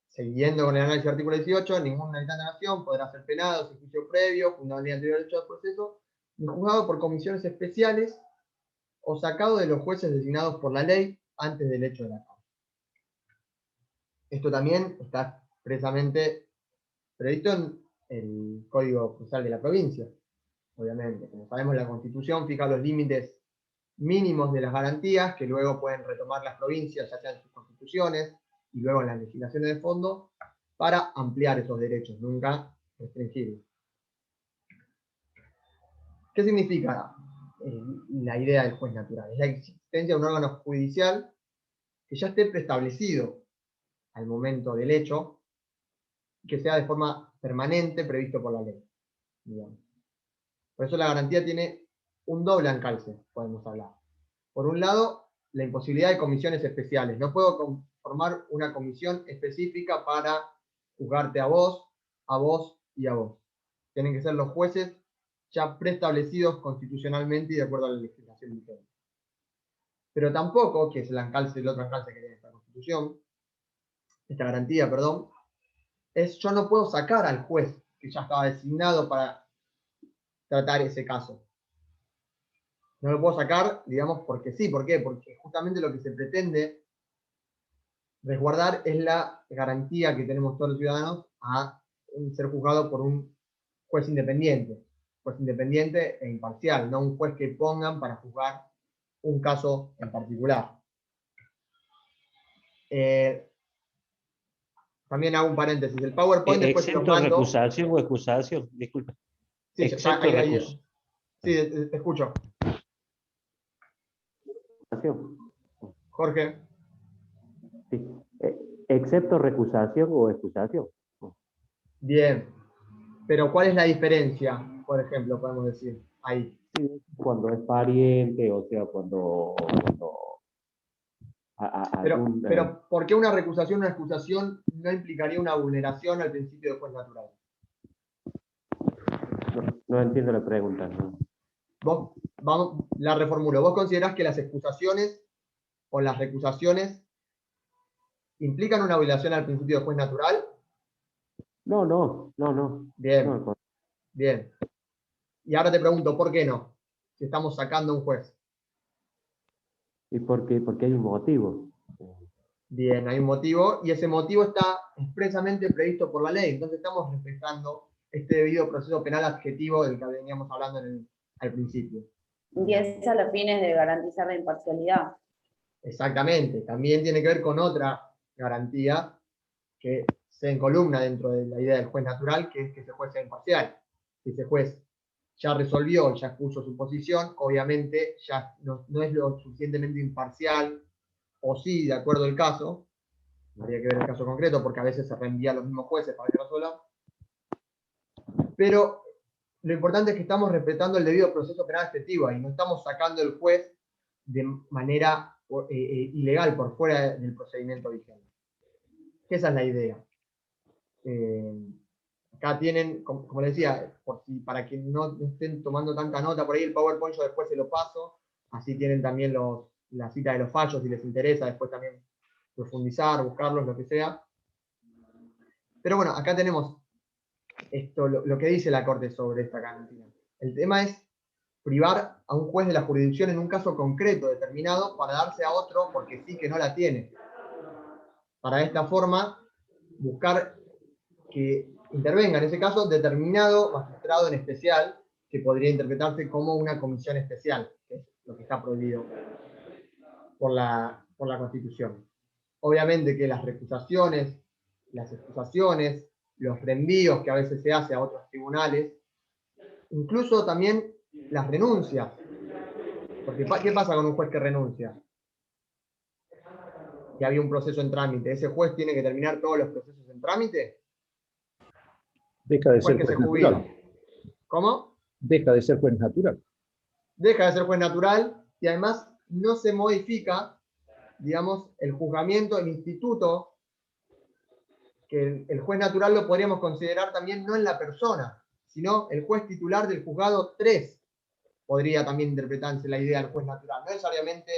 Siguiendo con el análisis del artículo 18, ningún habitante de la nación podrá ser penado sin juicio previo, fundamental anterior al hecho del proceso, ni juzgado por comisiones especiales o sacado de los jueces designados por la ley antes del hecho de la causa. Esto también está expresamente previsto en el Código Procesal de la provincia. Obviamente, como sabemos, la Constitución fija los límites mínimos de las garantías que luego pueden retomar las provincias, ya sea en sus constituciones y luego en las legislaciones de fondo, para ampliar esos derechos, nunca restringirlos. ¿Qué significa la idea del juez natural? Es la existencia de un órgano judicial que ya esté preestablecido al momento del hecho, que sea de forma permanente previsto por la ley, digamos. Por eso la garantía tiene un doble encalce, podemos hablar. Por un lado, la imposibilidad de comisiones especiales. No puedo formar una comisión específica para juzgarte a vos y a vos. Tienen que ser los jueces ya preestablecidos constitucionalmente y de acuerdo a la legislación vigente. Pero tampoco, que es el otro encalce que tiene esta Constitución, esta garantía, perdón, es yo no puedo sacar al juez que ya estaba designado para tratar ese caso. No lo puedo sacar, digamos, porque sí. ¿Por qué? Porque justamente lo que se pretende resguardar es la garantía que tenemos todos los ciudadanos a ser juzgado por un juez independiente e imparcial, no un juez que pongan para juzgar un caso en particular. También hago un paréntesis. El PowerPoint después se los mando. ¿Recusación o excusación? Disculpa. Sí, Excepto sí, te escucho. Jorge. Sí. ¿Excepto recusación o excusación? Bien. Pero ¿cuál es la diferencia, por ejemplo, podemos decir, ahí? Sí, cuando es pariente, o sea, cuando pero ¿por qué una recusación o una excusación no implicaría una vulneración al principio de juez natural? No entiendo la pregunta. ¿No? La reformulo. ¿Vos considerás que las excusaciones o las recusaciones implican una violación al principio de juez natural? No. Bien. No. Bien. Y ahora te pregunto, ¿por qué no? Si estamos sacando a un juez. ¿Y por qué? Porque hay un motivo. Bien, hay un motivo, y ese motivo está expresamente previsto por la ley. Entonces estamos respetando este debido proceso penal adjetivo del que veníamos hablando al principio. Y es a los fines de garantizar la imparcialidad. Exactamente. También tiene que ver con otra garantía que se encolumna dentro de la idea del juez natural, que es que ese juez sea imparcial. Si ese juez ya resolvió, ya expuso su posición, obviamente ya no es lo suficientemente imparcial, o sí, de acuerdo al caso, habría que ver el caso concreto, porque a veces se reenvía a los mismos jueces para que resuelvan. Pero lo importante es que estamos respetando el debido proceso penal efectivo y no estamos sacando al juez de manera ilegal por fuera del procedimiento vigente. Esa es la idea. Acá tienen, como les decía, para que no estén tomando tanta nota, por ahí el PowerPoint yo después se lo paso, así tienen también la cita de los fallos si les interesa, después también profundizar, buscarlos, lo que sea. Pero bueno, acá tenemos esto, lo que dice la Corte sobre esta garantía. El tema es privar a un juez de la jurisdicción en un caso concreto determinado para darse a otro porque sí que no la tiene. Para de esta forma buscar que intervenga en ese caso determinado magistrado en especial, que podría interpretarse como una comisión especial, que es lo que está prohibido por la Constitución. Obviamente que las recusaciones, las excusaciones, los reenvíos que a veces se hace a otros tribunales, incluso también las renuncias. Porque ¿qué pasa con un juez que renuncia? Que había un proceso en trámite. ¿Ese juez tiene que terminar todos los procesos en trámite? Deja de ser juez juez natural. ¿Cómo? Deja de ser juez natural. deja de ser juez natural y además no se modifica, digamos, el juzgamiento, el instituto, que el juez natural lo podríamos considerar también no en la persona, sino el juez titular del juzgado 3 podría también interpretarse la idea del juez natural, no necesariamente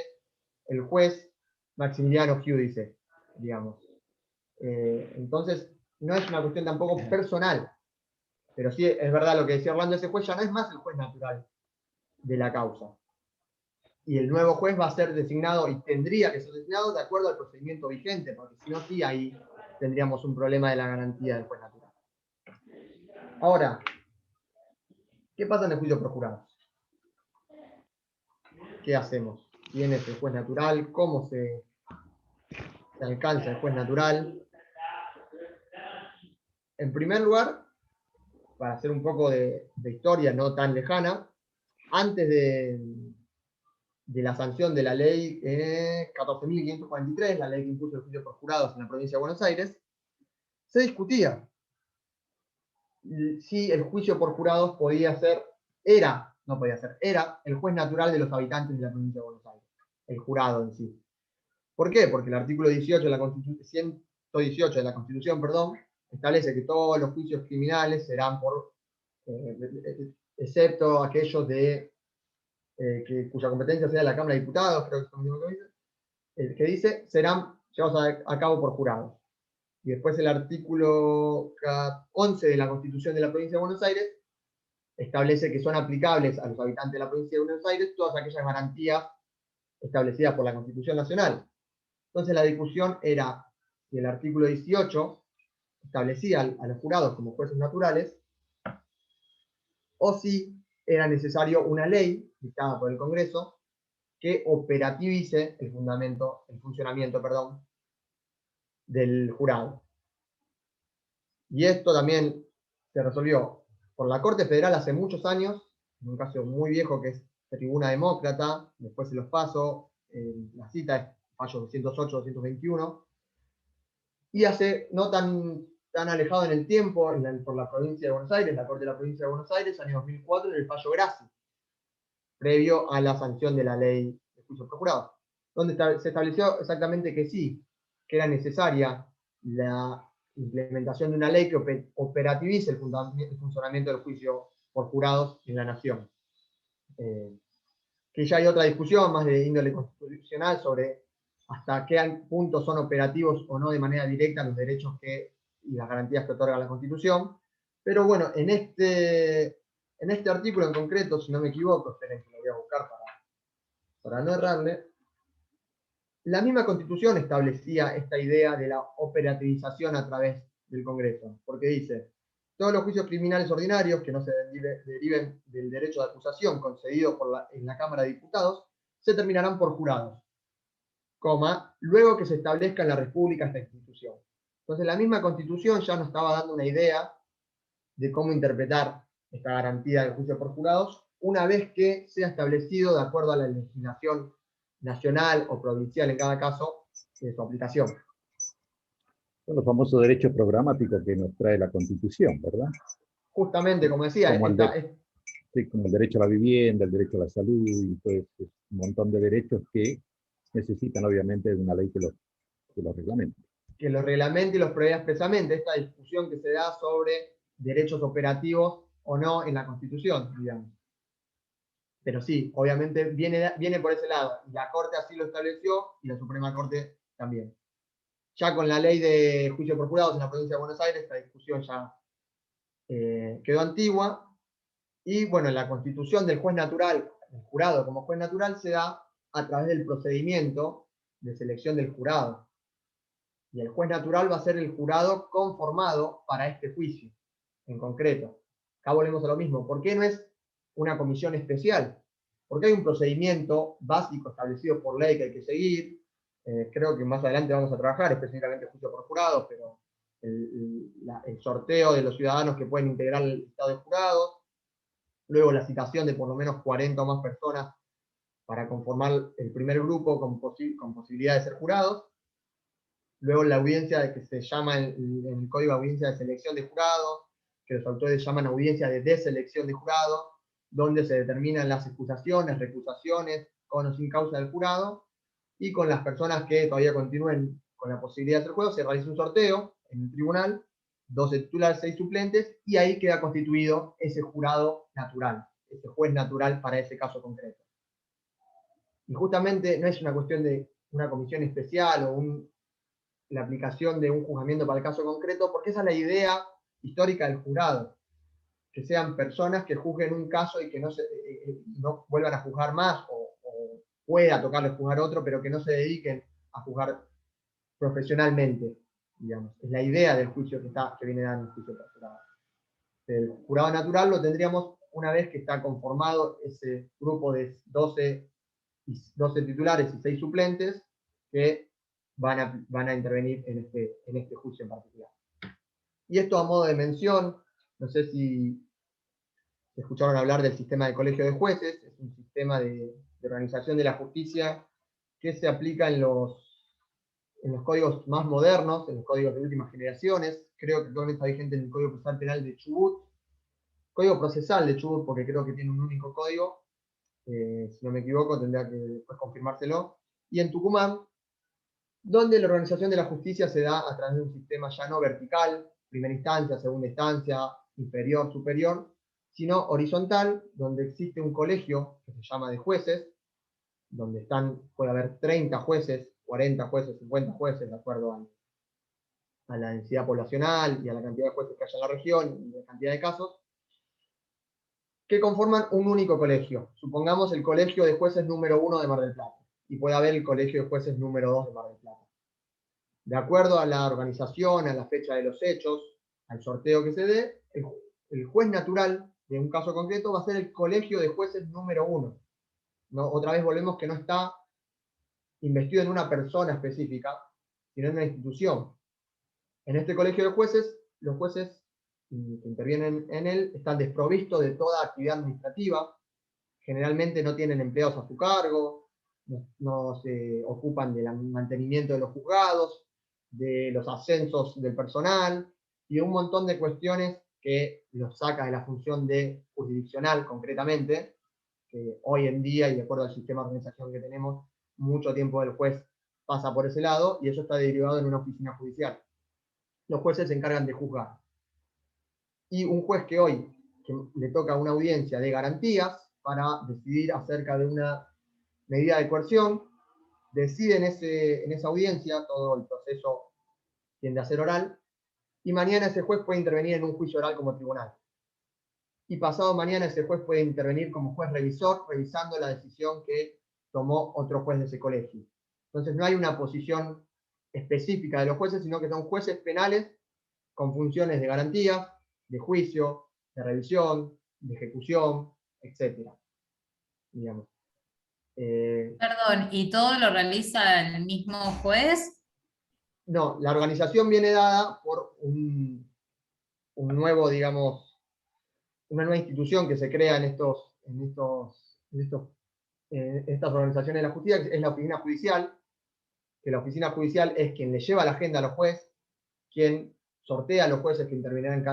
el juez Maximiliano Giudice, digamos. Entonces, no es una cuestión tampoco personal, pero sí es verdad lo que decía Orlando, ese juez ya no es más el juez natural de la causa. Y el nuevo juez va a ser designado, y tendría que ser designado de acuerdo al procedimiento vigente, porque si no, sí, ahí tendríamos un problema de la garantía del juez natural. Ahora, ¿qué pasa en el juicio por jurados? ¿Qué hacemos? ¿Quién es el juez natural? ¿Cómo se alcanza el juez natural? En primer lugar, para hacer un poco de historia no tan lejana, antes de la sanción de la ley 14.543, la ley que impuso el juicio por jurados en la provincia de Buenos Aires, se discutía si el juicio por jurados era el juez natural de los habitantes de la provincia de Buenos Aires, el jurado en sí. ¿Por qué? Porque el artículo 18 de la Constitución, 118 de la Constitución, establece que todos los juicios criminales serán excepto aquellos cuya competencia sea la Cámara de Diputados, creo que es lo mismo que dice, que dice, serán llevados a cabo por jurados. Y después el artículo 11 de la Constitución de la Provincia de Buenos Aires establece que son aplicables a los habitantes de la Provincia de Buenos Aires todas aquellas garantías establecidas por la Constitución Nacional. Entonces la discusión era si el artículo 18 establecía a los jurados como jueces naturales, o si era necesario una ley dictada por el Congreso que operativice el funcionamiento del jurado. Y esto también se resolvió por la Corte Federal hace muchos años, en un caso muy viejo que es Tribuna Demócrata, después se los paso, la cita es fallo 208-221, y hace no tan alejado en el tiempo, por la provincia de Buenos Aires, la Corte de la Provincia de Buenos Aires, año 2004, en el fallo Grassi, previo a la sanción de la ley de juicio por jurados, donde se estableció exactamente que sí, que era necesaria la implementación de una ley que operativice el funcionamiento del juicio por jurados en la nación. Que ya hay otra discusión más de índole constitucional sobre hasta qué punto son operativos o no de manera directa los derechos y las garantías que otorga la Constitución. Pero bueno, en este artículo en concreto, si no me equivoco, esperen que lo voy a buscar para no errarle, la misma Constitución establecía esta idea de la operativización a través del Congreso, porque dice, todos los juicios criminales ordinarios que no se deriven del derecho de acusación concedido en la Cámara de Diputados, se terminarán por jurados, luego que se establezca en la República esta institución. Entonces la misma Constitución ya nos estaba dando una idea de cómo interpretar esta garantía del juicio por jurados, una vez que sea establecido de acuerdo a la legislación nacional o provincial en cada caso de su aplicación. Son los famosos derechos programáticos que nos trae la Constitución, ¿verdad? Justamente, como decía, como el derecho a la vivienda, el derecho a la salud, y todo un montón de derechos que necesitan obviamente de una ley que los reglamente. Que los reglamente y los prevea expresamente, esta discusión que se da sobre derechos operativos o no en la Constitución, digamos. Pero sí, obviamente viene por ese lado. La Corte así lo estableció y la Suprema Corte también. Ya con la ley de juicio por jurados en la provincia de Buenos Aires, esta discusión ya quedó antigua. Y bueno, la constitución del juez natural, el jurado como juez natural, se da a través del procedimiento de selección del jurado. Y el juez natural va a ser el jurado conformado para este juicio, en concreto. Acá volvemos a lo mismo. ¿Por qué no es una comisión especial? Porque hay un procedimiento básico establecido por ley que hay que seguir. Creo que más adelante vamos a trabajar específicamente juicio por jurados, pero el sorteo de los ciudadanos que pueden integrar el estado de jurados, luego la citación de por lo menos 40 o más personas para conformar el primer grupo con posibilidad de ser jurados, luego la audiencia que se llama en el código audiencia de selección de jurados, que los autores llaman audiencia de deselección de jurados, donde se determinan las excusaciones, recusaciones, con o sin causa del jurado, y con las personas que todavía continúen con la posibilidad de hacer juego, se realiza un sorteo en el tribunal, 12 titulares, 6 suplentes, y ahí queda constituido ese jurado natural, ese juez natural para ese caso concreto. Y justamente no es una cuestión de una comisión especial o la aplicación de un juzgamiento para el caso concreto, porque esa es la idea histórica del jurado, que sean personas que juzguen un caso y que no vuelvan a juzgar más, o pueda tocarles juzgar otro, pero que no se dediquen a juzgar profesionalmente, digamos. Es la idea del juicio que viene dando el juicio del jurado. El jurado natural lo tendríamos una vez que está conformado ese grupo de 12 titulares y 6 suplentes que van a intervenir en este juicio en particular. Y esto a modo de mención, no sé si escucharon hablar del sistema de colegio de jueces, es un sistema de organización de la justicia que se aplica en los códigos más modernos, en los códigos de últimas generaciones. Creo que actualmente está vigente en el Código Procesal Penal de Chubut, Código Procesal de Chubut, porque creo que tiene un único código, si no me equivoco, tendría que después confirmárselo, y en Tucumán, donde la organización de la justicia se da a través de un sistema ya no vertical, primera instancia, segunda instancia, inferior, superior, sino horizontal, donde existe un colegio que se llama de jueces, donde puede haber 30 jueces, 40 jueces, 50 jueces, de acuerdo a la densidad poblacional y a la cantidad de jueces que haya en la región y la cantidad de casos, que conforman un único colegio. Supongamos el colegio de jueces número 1 de Mar del Plata, y puede haber el colegio de jueces número 2 de Mar del Plata. De acuerdo a la organización, a la fecha de los hechos, al sorteo que se dé, el juez natural de un caso concreto va a ser el colegio de jueces número 1. ¿No? Otra vez volvemos que no está investido en una persona específica, sino en una institución. En este colegio de jueces, los jueces que intervienen en él están desprovistos de toda actividad administrativa, generalmente no tienen empleados a su cargo, no se ocupan del mantenimiento de los juzgados, de los ascensos del personal, y de un montón de cuestiones que los saca de la función de jurisdiccional concretamente, que hoy en día, y de acuerdo al sistema de organización que tenemos, mucho tiempo del juez pasa por ese lado, y eso está derivado en una oficina judicial. Los jueces se encargan de juzgar. Y un juez que hoy le toca una audiencia de garantías para decidir acerca de una medida de coerción, decide en esa audiencia, todo el proceso tiende a ser oral, y mañana ese juez puede intervenir en un juicio oral como tribunal. Y pasado mañana ese juez puede intervenir como juez revisor, revisando la decisión que tomó otro juez de ese colegio. Entonces no hay una posición específica de los jueces, sino que son jueces penales con funciones de garantía, de juicio, de revisión, de ejecución, etc. Digamos. Perdón, ¿y todo lo realiza el mismo juez? No, la organización viene dada por un nuevo, digamos, una nueva institución que se crea en estas organizaciones de la justicia, que es la oficina judicial, que la oficina judicial es quien le lleva la agenda a los jueces, quien sortea a los jueces que intervienen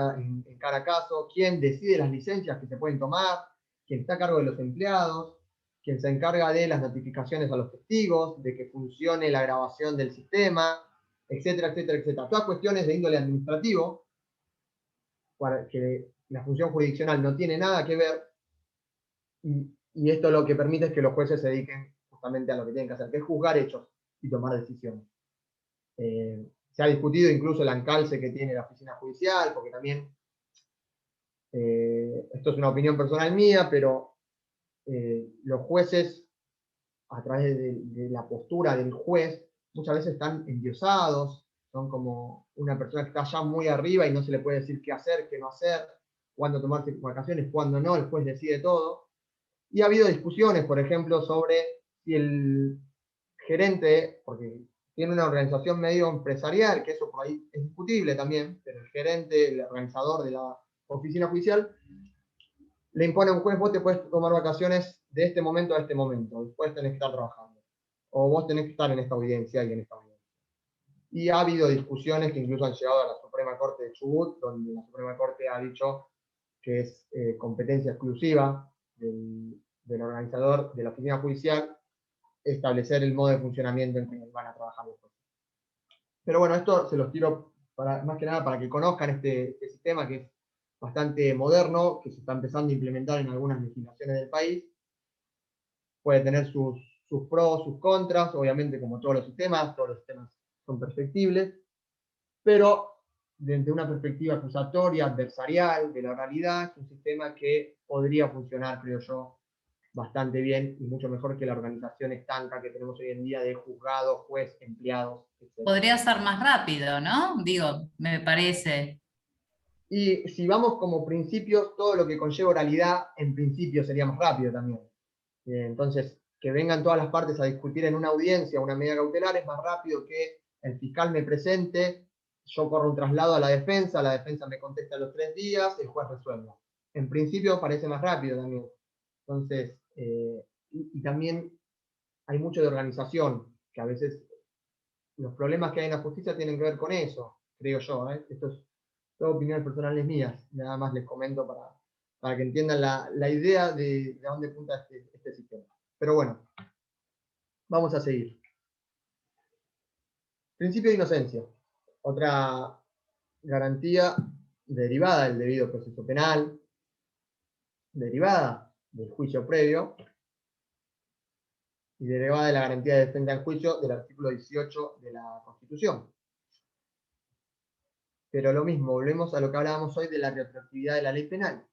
en cada caso, quien decide las licencias que se pueden tomar, quien está a cargo de los empleados, quien se encarga de las notificaciones a los testigos, de que funcione la grabación del sistema, etcétera, etcétera, etcétera. Todas cuestiones de índole administrativo, para que la función jurisdiccional no tiene nada que ver, y esto lo que permite es que los jueces se dediquen justamente a lo que tienen que hacer, que es juzgar hechos y tomar decisiones. Se ha discutido incluso el encalce que tiene la oficina judicial, porque también, esto es una opinión personal mía, pero los jueces, a través de la postura del juez, muchas veces están endiosados, son como una persona que está ya muy arriba y no se le puede decir qué hacer, qué no hacer, cuándo tomarse vacaciones, cuándo no, el juez decide todo. Y ha habido discusiones, por ejemplo, sobre si el gerente, porque tiene una organización medio empresarial, que eso por ahí es discutible también, pero el gerente, el organizador de la oficina judicial, le impone a un juez: vos te puedes tomar vacaciones de este momento a este momento, después tenés que estar trabajando, o vos tenés que estar en esta audiencia y en esta audiencia. Y ha habido discusiones que incluso han llegado a la Suprema Corte de Chubut, donde la Suprema Corte ha dicho que es competencia exclusiva del organizador de la oficina judicial establecer el modo de funcionamiento en que van a trabajar los jueces. Pero bueno, esto se los tiro más que nada para que conozcan este sistema que es bastante moderno, que se está empezando a implementar en algunas legislaciones del país. Puede tener sus pros, sus contras, obviamente como todos los sistemas son perfectibles, pero desde una perspectiva acusatoria, adversarial, de la oralidad, es un sistema que podría funcionar, creo yo, bastante bien y mucho mejor que la organización estanca que tenemos hoy en día de juzgados, juez, empleados, etc. Podría ser más rápido, ¿no? Digo, me parece. Y si vamos como principios, todo lo que conlleva oralidad, en principio sería más rápido también. Entonces, que vengan todas las partes a discutir en una audiencia, una medida cautelar, es más rápido que el fiscal me presente, yo corro un traslado a la defensa me contesta a los 3 días, el juez resuelva. En principio parece más rápido también. Entonces, y también hay mucho de organización, que a veces los problemas que hay en la justicia tienen que ver con eso, creo yo. Esto es todas opiniones personales mías, nada más les comento para que entiendan la idea de dónde apunta este sistema. Pero bueno, vamos a seguir. Principio de inocencia. Otra garantía derivada del debido proceso penal, derivada del juicio previo, y derivada de la garantía de defensa en juicio del artículo 18 de la Constitución. Pero lo mismo, volvemos a lo que hablábamos hoy de la retroactividad de la ley penal.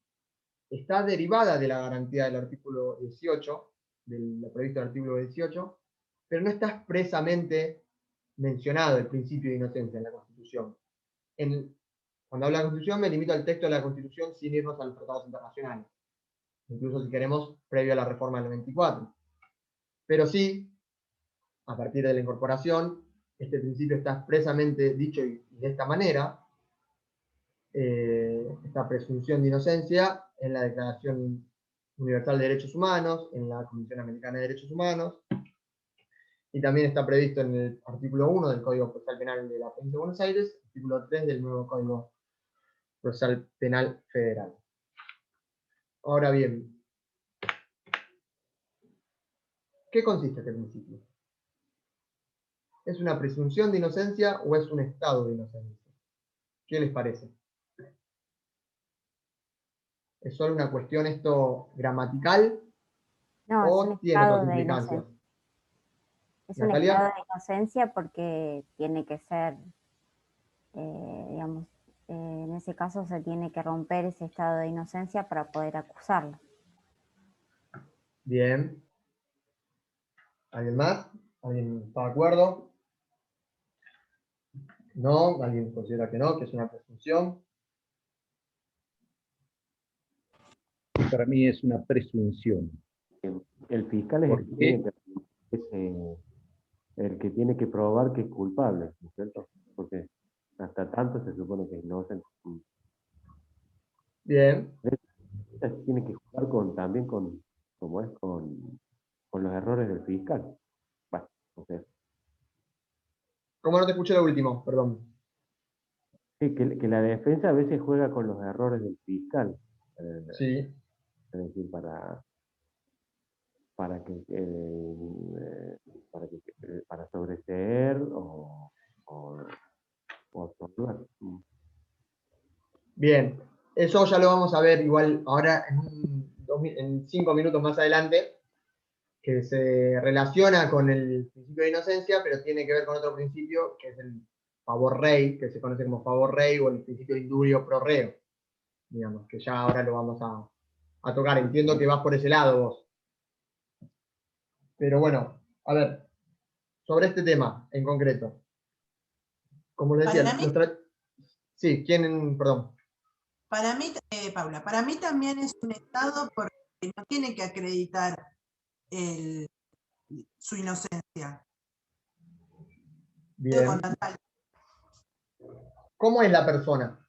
Está derivada de la garantía del artículo 18, de lo previsto del artículo 18, pero no está expresamente mencionado el principio de inocencia en la Constitución. Cuando hablo de la Constitución me limito al texto de la Constitución sin irnos a los tratados internacionales, incluso si queremos previo a la reforma del 94. Pero sí, a partir de la incorporación, este principio está expresamente dicho y de esta manera, esta presunción de inocencia en la Declaración Universal de Derechos Humanos, en la Convención Americana de Derechos Humanos, y también está previsto en el artículo 1 del Código Procesal Penal de la Provincia de Buenos Aires, artículo 3 del nuevo Código Procesal Penal Federal. Ahora bien, ¿qué consiste este principio? ¿Es una presunción de inocencia o es un estado de inocencia? ¿Qué les parece? ¿Es solo una cuestión esto gramatical? No, ¿O es un tiene estado otras de implicancias? inocencia. Es un ¿Natalia? estado de inocencia porque tiene que ser, digamos, en ese caso se tiene que romper ese estado de inocencia para poder acusarlo. Bien. ¿Alguien más? ¿Alguien está de acuerdo? ¿No? ¿Alguien considera que no, que es una presunción? Para mí es una presunción. El fiscal es el que tiene que probar que es culpable, ¿no es cierto? Porque hasta tanto se supone que es inocente. Bien. Tiene que jugar también con los errores del fiscal. Bueno, o sea, ¿Cómo no te escuché lo último? Perdón. sí, que la defensa a veces juega con los errores del fiscal. Sí. Es decir, para sobreseer o torturar. Bien. Eso ya lo vamos a ver igual ahora en 5 minutos más adelante, que se relaciona con el principio de inocencia, pero tiene que ver con otro principio, que es el favor rei, que se conoce como favor rei, o el principio de indubio pro reo, digamos, que ya ahora lo vamos a tocar. Entiendo que vas por ese lado vos. Pero bueno, a ver, sobre este tema en concreto. Como les decía, sí, ¿quién? Perdón. Para mí, Paula, para mí también es un estado porque no tiene que acreditar su inocencia. Bien. ¿Cómo es la persona?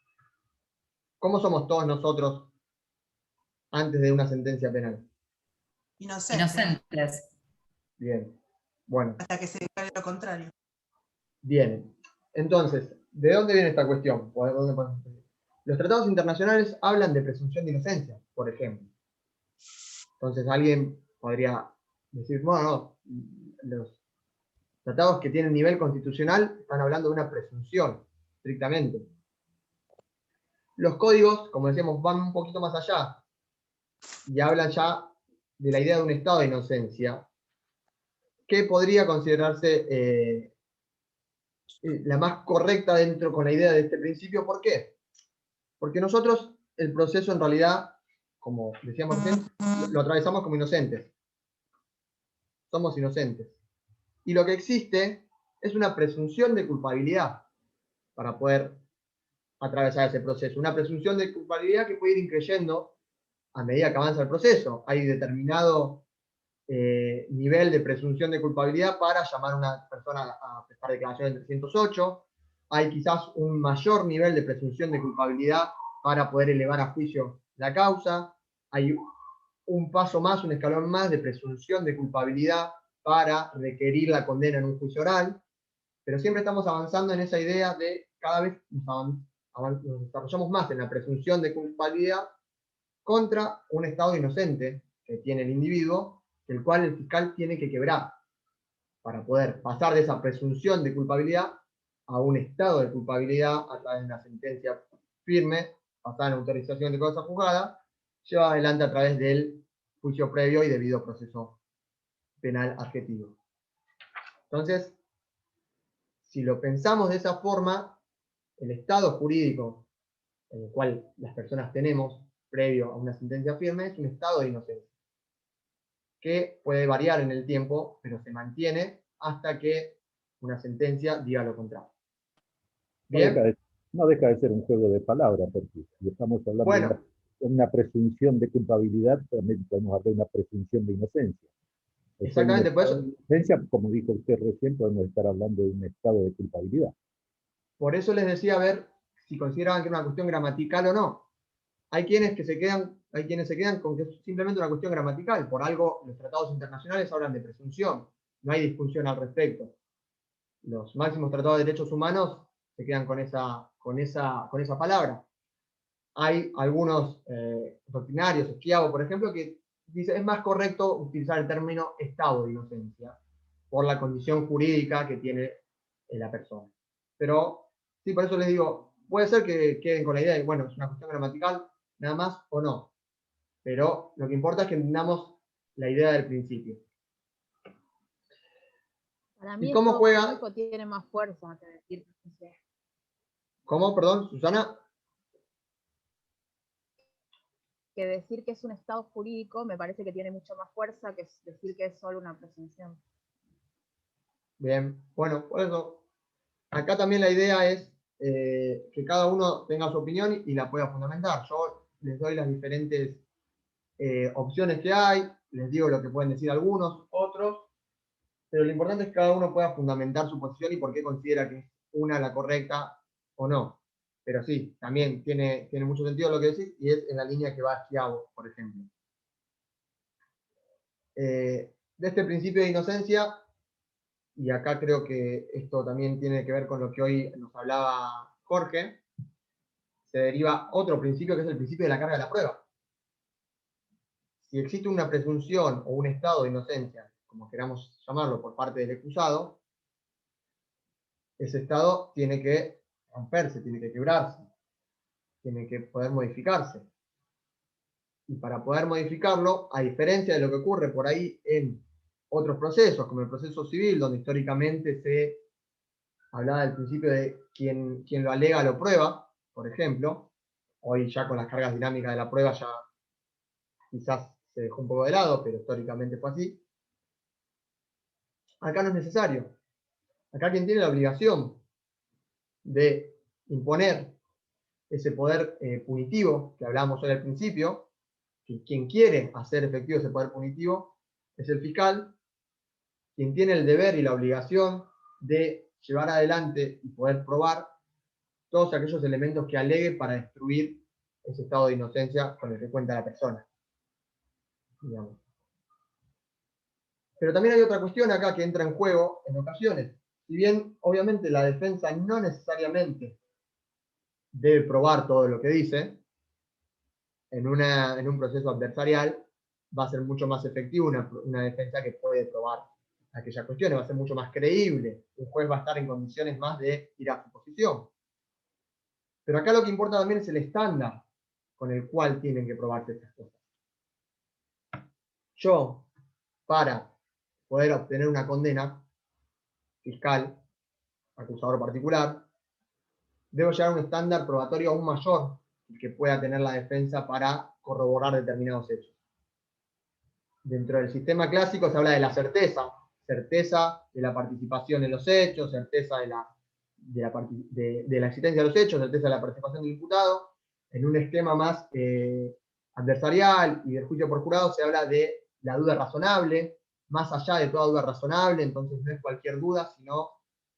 ¿Cómo somos todos nosotros antes de una sentencia penal? Inocentes. Bien. Bueno. Hasta que se declare lo contrario. Bien. Entonces, ¿de dónde viene esta cuestión? Los tratados internacionales hablan de presunción de inocencia, por ejemplo. Entonces alguien podría decir, bueno, no, los tratados que tienen nivel constitucional están hablando de una presunción, estrictamente. Los códigos, como decíamos, van un poquito más allá y hablan ya de la idea de un estado de inocencia, que podría considerarse la más correcta dentro con la idea de este principio. ¿Por qué? Porque nosotros el proceso en realidad, como decíamos recién, lo atravesamos como inocentes. Somos inocentes. Y lo que existe es una presunción de culpabilidad para poder atravesar ese proceso. Una presunción de culpabilidad que puede ir increyendo a medida que avanza el proceso. Hay determinado nivel de presunción de culpabilidad para llamar a una persona a prestar declaración en 308. Hay quizás un mayor nivel de presunción de culpabilidad para poder elevar a juicio la causa. Hay un paso más, un escalón más de presunción de culpabilidad para requerir la condena en un juicio oral. Pero siempre estamos avanzando en esa idea de cada vez nos desarrollamos más en la presunción de culpabilidad contra un estado inocente que tiene el individuo, el cual el fiscal tiene que quebrar para poder pasar de esa presunción de culpabilidad a un estado de culpabilidad a través de una sentencia firme, basada en autorización de causa juzgada, llevada adelante a través del juicio previo y debido proceso penal adjetivo. Entonces, si lo pensamos de esa forma, el estado jurídico en el cual las personas tenemos previo a una sentencia firme es un estado de inocencia, que puede variar en el tiempo, pero se mantiene hasta que una sentencia diga lo contrario. ¿Bien? No deja de ser un juego de palabras, porque si estamos hablando de una presunción de culpabilidad, también podemos hablar de una presunción de inocencia. Exactamente, por eso. Inocencia, como dijo usted recién, podemos estar hablando de un estado de culpabilidad. Por eso les decía, a ver si consideraban que era una cuestión gramatical o no. Hay quienes se quedan con que es simplemente una cuestión gramatical. Por algo, los tratados internacionales hablan de presunción. No hay discusión al respecto. Los máximos tratados de derechos humanos se quedan con esa palabra. Hay algunos doctrinarios, Schiavo, por ejemplo, que dice es más correcto utilizar el término estado de inocencia por la condición jurídica que tiene la persona. Pero sí, por eso les digo, puede ser que queden con la idea de, bueno, es una cuestión gramatical, nada más o no. Pero lo que importa es que entendamos la idea del principio. Para mí ¿Y cómo juega? Tiene más fuerza que decir que... ¿Cómo? Perdón, Susana. Que decir que es un estado jurídico me parece que tiene mucho más fuerza que decir que es solo una presunción. Bien, bueno, por eso, acá también la idea es que cada uno tenga su opinión y la pueda fundamentar. Yo les doy las diferentes opciones que hay, les digo lo que pueden decir algunos, otros, pero lo importante es que cada uno pueda fundamentar su posición y por qué considera que es una la correcta o no. Pero sí, también tiene mucho sentido lo que decís y es en la línea que va Schiavo, por ejemplo. De este principio de inocencia, y acá creo que esto también tiene que ver con lo que hoy nos hablaba Jorge, se deriva otro principio que es el principio de la carga de la prueba. Si existe una presunción o un estado de inocencia, como queramos llamarlo, por parte del acusado, ese estado tiene que romperse, tiene que quebrarse, tiene que poder modificarse. Y para poder modificarlo, a diferencia de lo que ocurre por ahí en otros procesos, como el proceso civil, donde históricamente se hablaba del principio de quien lo alega lo prueba, por ejemplo, hoy ya con las cargas dinámicas de la prueba ya quizás se dejó un poco de lado, pero históricamente fue así. Acá no es necesario. Acá quien tiene la obligación de imponer ese poder punitivo que hablábamos hoy al principio, que quien quiere hacer efectivo ese poder punitivo es el fiscal, quien tiene el deber y la obligación de llevar adelante y poder probar todos aquellos elementos que alegue para destruir ese estado de inocencia con el que cuenta la persona. Digamos. Pero también hay otra cuestión acá que entra en juego en ocasiones. Si bien, obviamente, la defensa no necesariamente debe probar todo lo que dice en un proceso adversarial, va a ser mucho más efectiva una defensa que puede probar aquellas cuestiones, va a ser mucho más creíble. Un juez va a estar en condiciones más de ir a su posición. Pero acá lo que importa también es el estándar con el cual tienen que probarse estas cosas. Yo, para poder obtener una condena, fiscal, acusador particular, debo llegar a un estándar probatorio aún mayor que pueda tener la defensa para corroborar determinados hechos. Dentro del sistema clásico se habla de la certeza de la participación en los hechos, certeza de la existencia de los hechos, certeza de la participación del imputado. En un esquema más adversarial y del juicio por jurado se habla de la duda razonable, más allá de toda duda razonable, entonces no es cualquier duda, sino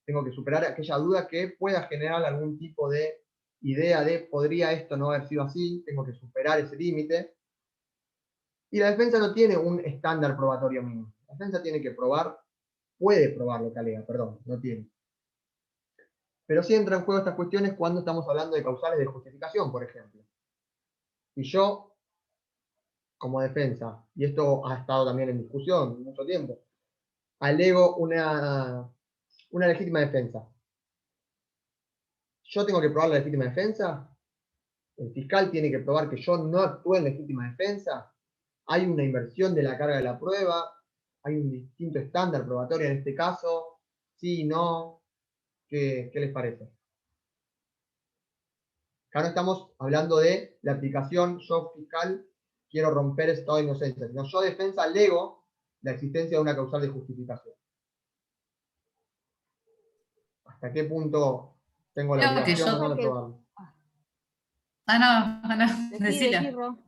tengo que superar aquella duda que pueda generar algún tipo de idea de podría esto no haber sido así, tengo que superar ese límite. Y la defensa no tiene un estándar probatorio mínimo. La defensa tiene que probar, puede probar lo que alega, perdón, no tiene. Pero sí entra en juego estas cuestiones cuando estamos hablando de causales de justificación, por ejemplo. Si yo, como defensa, y esto ha estado también en discusión mucho tiempo, alego una legítima defensa. Yo tengo que probar la legítima defensa, el fiscal tiene que probar que yo no actué en legítima defensa, hay una inversión de la carga de la prueba, hay un distinto estándar probatorio en este caso, sí, no, ¿qué les parece? Acá no estamos hablando de la aplicación, yo fiscal quiero romper ese estado de inocencia, sino yo defensa alego la existencia de una causal de justificación. ¿Hasta qué punto tengo la obligación o no de probarlo? No, decilo.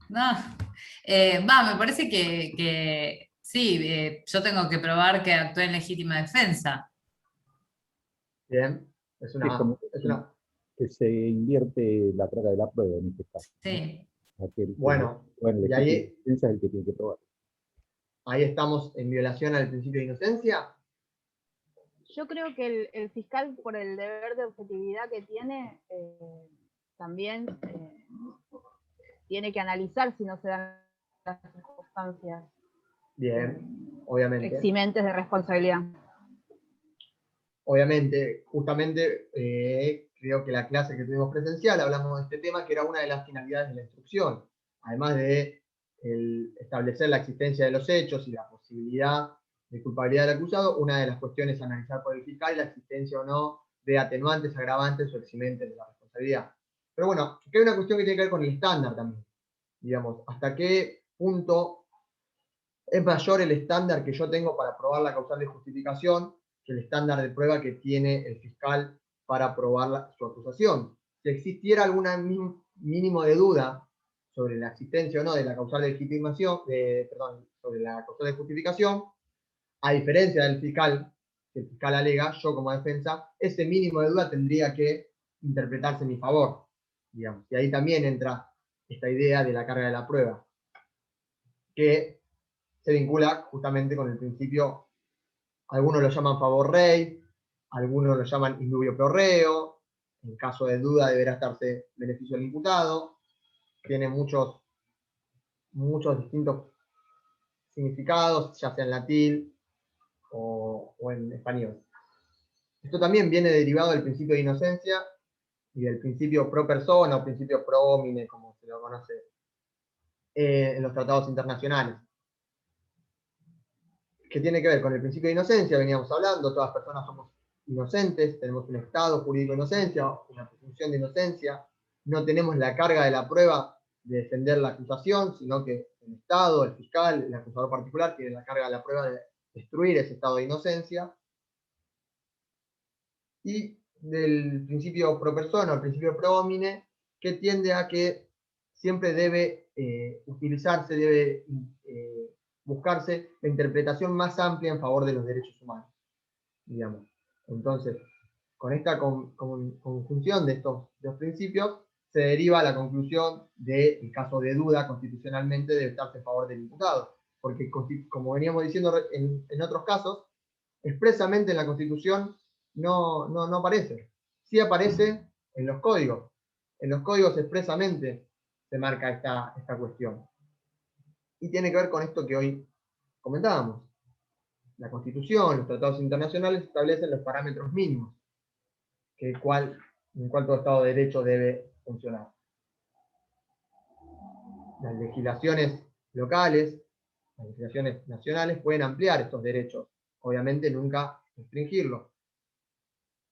No, me parece que sí, yo tengo que probar que actué en legítima defensa. Bien, que se invierte la carga de la prueba en este caso. Sí. Bueno, y ahí es el que tiene que probar. Ahí estamos en violación al principio de inocencia. Yo creo que el fiscal, por el deber de objetividad que tiene, también tiene que analizar si no se dan las circunstancias obviamente. eximentes de responsabilidad. Obviamente, justamente creo que la clase que tuvimos presencial hablamos de este tema, que era una de las finalidades de la instrucción. Además de establecer la existencia de los hechos y la posibilidad de culpabilidad del acusado, una de las cuestiones a analizar por el fiscal es la existencia o no de atenuantes, agravantes o eximentes de la responsabilidad. Pero bueno, aquí hay una cuestión que tiene que ver con el estándar también. Digamos, hasta qué punto es mayor el estándar que yo tengo para probar la causal de justificación que el estándar de prueba que tiene el fiscal para probar su acusación. Si existiera algún mínimo de duda sobre la existencia o no de la causal de legitimación, sobre la causal de justificación, a diferencia del fiscal, que el fiscal alega, yo como defensa, ese mínimo de duda tendría que interpretarse en mi favor, digamos. Y ahí también entra esta idea de la carga de la prueba, que se vincula justamente con el principio, algunos lo llaman favor rey, algunos lo llaman indubio pro reo, en caso de duda deberá estarse beneficio del imputado, tiene muchos distintos significados, ya sea en latín o en español. Esto también viene derivado del principio de inocencia y del principio pro persona o principio pro homine, como se lo conoce en los tratados internacionales. Que tiene que ver con el principio de inocencia, veníamos hablando, todas las personas somos inocentes, tenemos un estado jurídico de inocencia, una presunción de inocencia, no tenemos la carga de la prueba de defender la acusación, sino que el Estado, el fiscal, el acusador particular tiene la carga de la prueba de destruir ese estado de inocencia. Y del principio pro persona, el principio pro homine, que tiende a que siempre debe utilizarse, debe buscarse la interpretación más amplia en favor de los derechos humanos, digamos. Entonces, con esta conjunción de estos dos principios, se deriva la conclusión de, en caso de duda constitucionalmente, debe estarse en favor del imputado. Porque, como veníamos diciendo en otros casos, expresamente en la Constitución no aparece. Sí aparece en los códigos. En los códigos expresamente se marca esta cuestión. y tiene que ver con esto que hoy comentábamos. La Constitución, los tratados internacionales establecen los parámetros mínimos en el cual todo Estado de Derecho debe funcionar. Las legislaciones locales, las legislaciones nacionales pueden ampliar estos derechos, obviamente nunca restringirlos.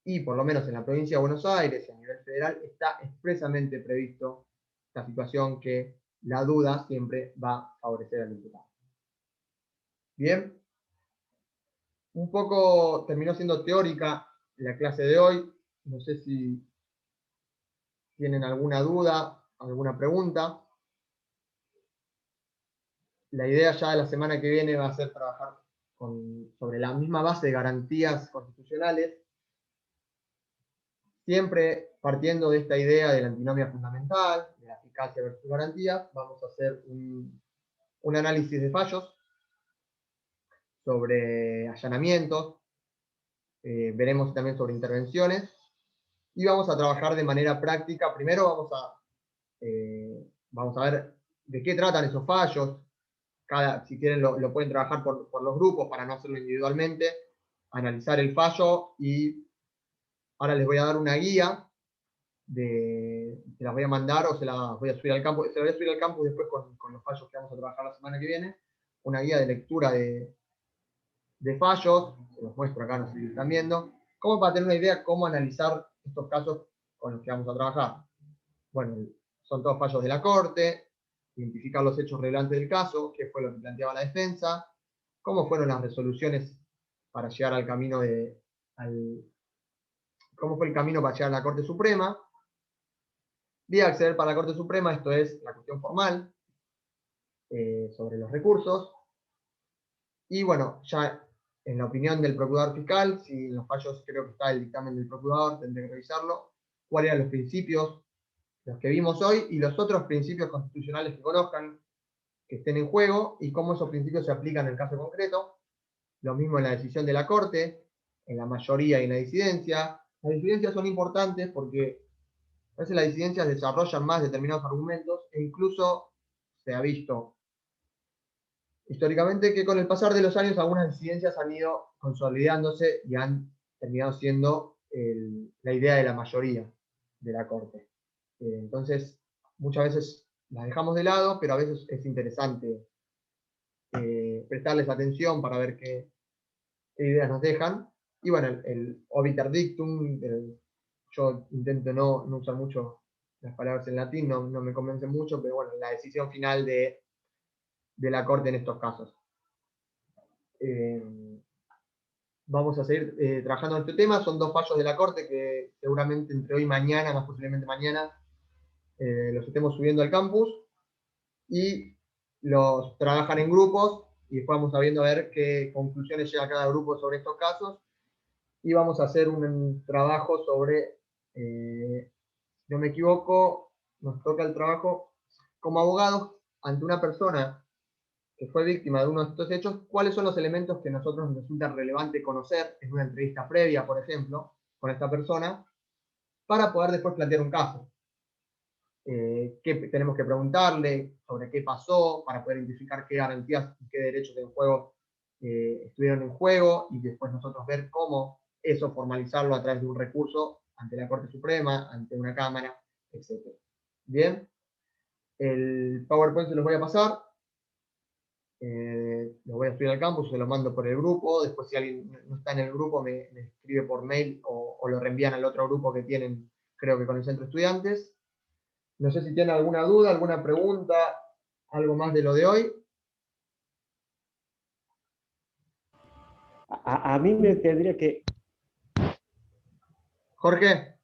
Y por lo menos en la provincia de Buenos Aires y a nivel federal está expresamente previsto esta situación que la duda siempre va a favorecer al imputado. Bien, un poco terminó siendo teórica la clase de hoy. No sé si tienen alguna duda, alguna pregunta. La idea ya de la semana que viene va a ser trabajar sobre la misma base de garantías constitucionales, siempre partiendo de esta idea de la antinomia fundamental, de la eficacia versus garantía. Vamos a hacer un análisis de fallos sobre allanamientos, veremos también sobre intervenciones, y vamos a trabajar de manera práctica. Primero vamos a ver de qué tratan esos fallos. Si quieren lo pueden trabajar por los grupos para no hacerlo individualmente, analizar el fallo, y ahora les voy a dar una guía, se las voy a mandar o se las voy a subir al campus, se las voy a subir al campus después con los fallos que vamos a trabajar la semana que viene, una guía de lectura de fallos, se los muestro acá, no sé si están viendo, como para tener una idea cómo analizar estos casos con los que vamos a trabajar. Bueno, son todos fallos de la Corte, identificar los hechos relevantes del caso, qué fue lo que planteaba la defensa, cómo fueron las resoluciones para llegar al camino cómo fue el camino para llegar a la Corte Suprema, vía acceder para la Corte Suprema, esto es la cuestión formal, sobre los recursos, y bueno, ya en la opinión del Procurador Fiscal, si en los fallos creo que está el dictamen del Procurador, tendré que revisarlo, cuáles eran los principios, los que vimos hoy, y los otros principios constitucionales que conozcan, que estén en juego, y cómo esos principios se aplican en el caso concreto. Lo mismo en la decisión de la Corte, en la mayoría y en la disidencia. Las disidencias son importantes porque a veces las disidencias desarrollan más determinados argumentos, e incluso se ha visto históricamente que con el pasar de los años algunas disidencias han ido consolidándose y han terminado siendo la idea de la mayoría de la Corte. Entonces, muchas veces las dejamos de lado, pero a veces es interesante prestarles atención para ver qué ideas nos dejan. Y bueno, el obiter dictum, yo intento no usar mucho las palabras en latín, no me convence mucho, pero bueno, la decisión final de la Corte en estos casos. Vamos a seguir trabajando en este tema. Son dos fallos de la Corte que seguramente entre hoy y mañana, más posiblemente mañana, los estemos subiendo al campus, y los trabajan en grupos, y después vamos viendo a ver qué conclusiones llega cada grupo sobre estos casos, y vamos a hacer un trabajo sobre, si no me equivoco, nos toca el trabajo como abogados ante una persona que fue víctima de uno de estos hechos, cuáles son los elementos que a nosotros nos resulta relevante conocer en una entrevista previa, por ejemplo, con esta persona, para poder después plantear un caso. Qué tenemos que preguntarle, sobre qué pasó, para poder identificar qué garantías y qué derechos en juego estuvieron en juego, y después nosotros ver cómo eso formalizarlo a través de un recurso ante la Corte Suprema, ante una Cámara, etc. Bien, el PowerPoint se los voy a pasar, lo voy a subir al campus, se lo mando por el grupo, después si alguien no está en el grupo me escribe por mail o lo reenvían al otro grupo que tienen, creo que con el Centro de Estudiantes. No sé si tienen alguna duda, alguna pregunta, algo más de lo de hoy. A mí me tendría que... Jorge.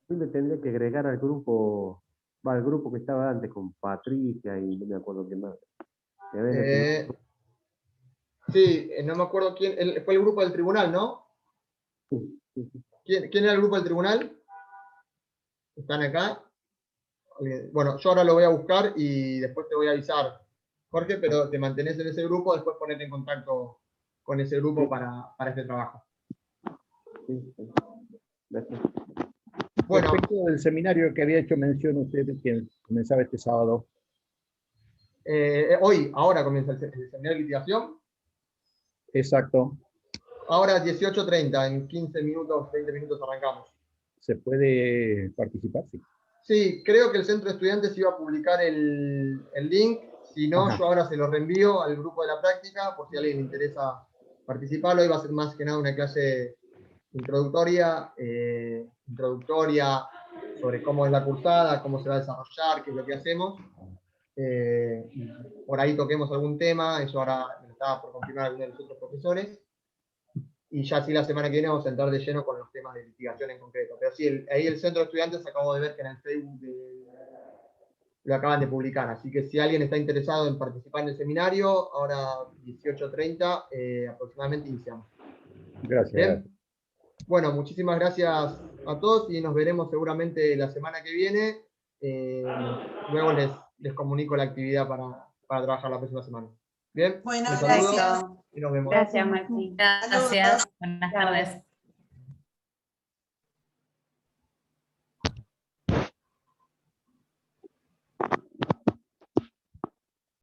Me tendría que agregar al grupo que estaba antes con Patricia y no me acuerdo qué más. Sí, no me acuerdo quién, fue el grupo del tribunal, ¿no? Sí. ¿Quién era el grupo del tribunal? ¿Están acá? Bueno, yo ahora lo voy a buscar y después te voy a avisar, Jorge, pero te mantenés en ese grupo, después ponete en contacto con ese grupo para este trabajo. Sí. Gracias. Bueno, respecto del seminario que había hecho mención usted, que comenzaba este sábado. Ahora comienza el seminario de litigación. Exacto. Ahora 18:30, en 15 minutos, 20 minutos arrancamos. ¿Se puede participar? Sí. Sí, creo que el Centro de Estudiantes iba a publicar el link. Si no, yo ahora se lo reenvío al grupo de la práctica, por si a alguien le interesa participarlo. Hoy va a ser más que nada una clase introductoria sobre cómo es la cursada, cómo se va a desarrollar, qué es lo que hacemos. Por ahí toquemos algún tema, eso ahora me estaba por confirmar alguno de los otros profesores. Y ya sí la semana que viene vamos a entrar de lleno con los temas de litigación en concreto. Pero sí, ahí el Centro de Estudiantes acabo de ver que en el Facebook lo acaban de publicar. Así que si alguien está interesado en participar en el seminario, ahora 18:30 aproximadamente iniciamos. Gracias. ¿Bien? Bueno, muchísimas gracias a todos y nos veremos seguramente la semana que viene. Luego les comunico la actividad para trabajar la próxima semana. Bien, Bueno, un saludo gracias. y nos vemos. Gracias, Maxi. Gracias. Buenas tardes.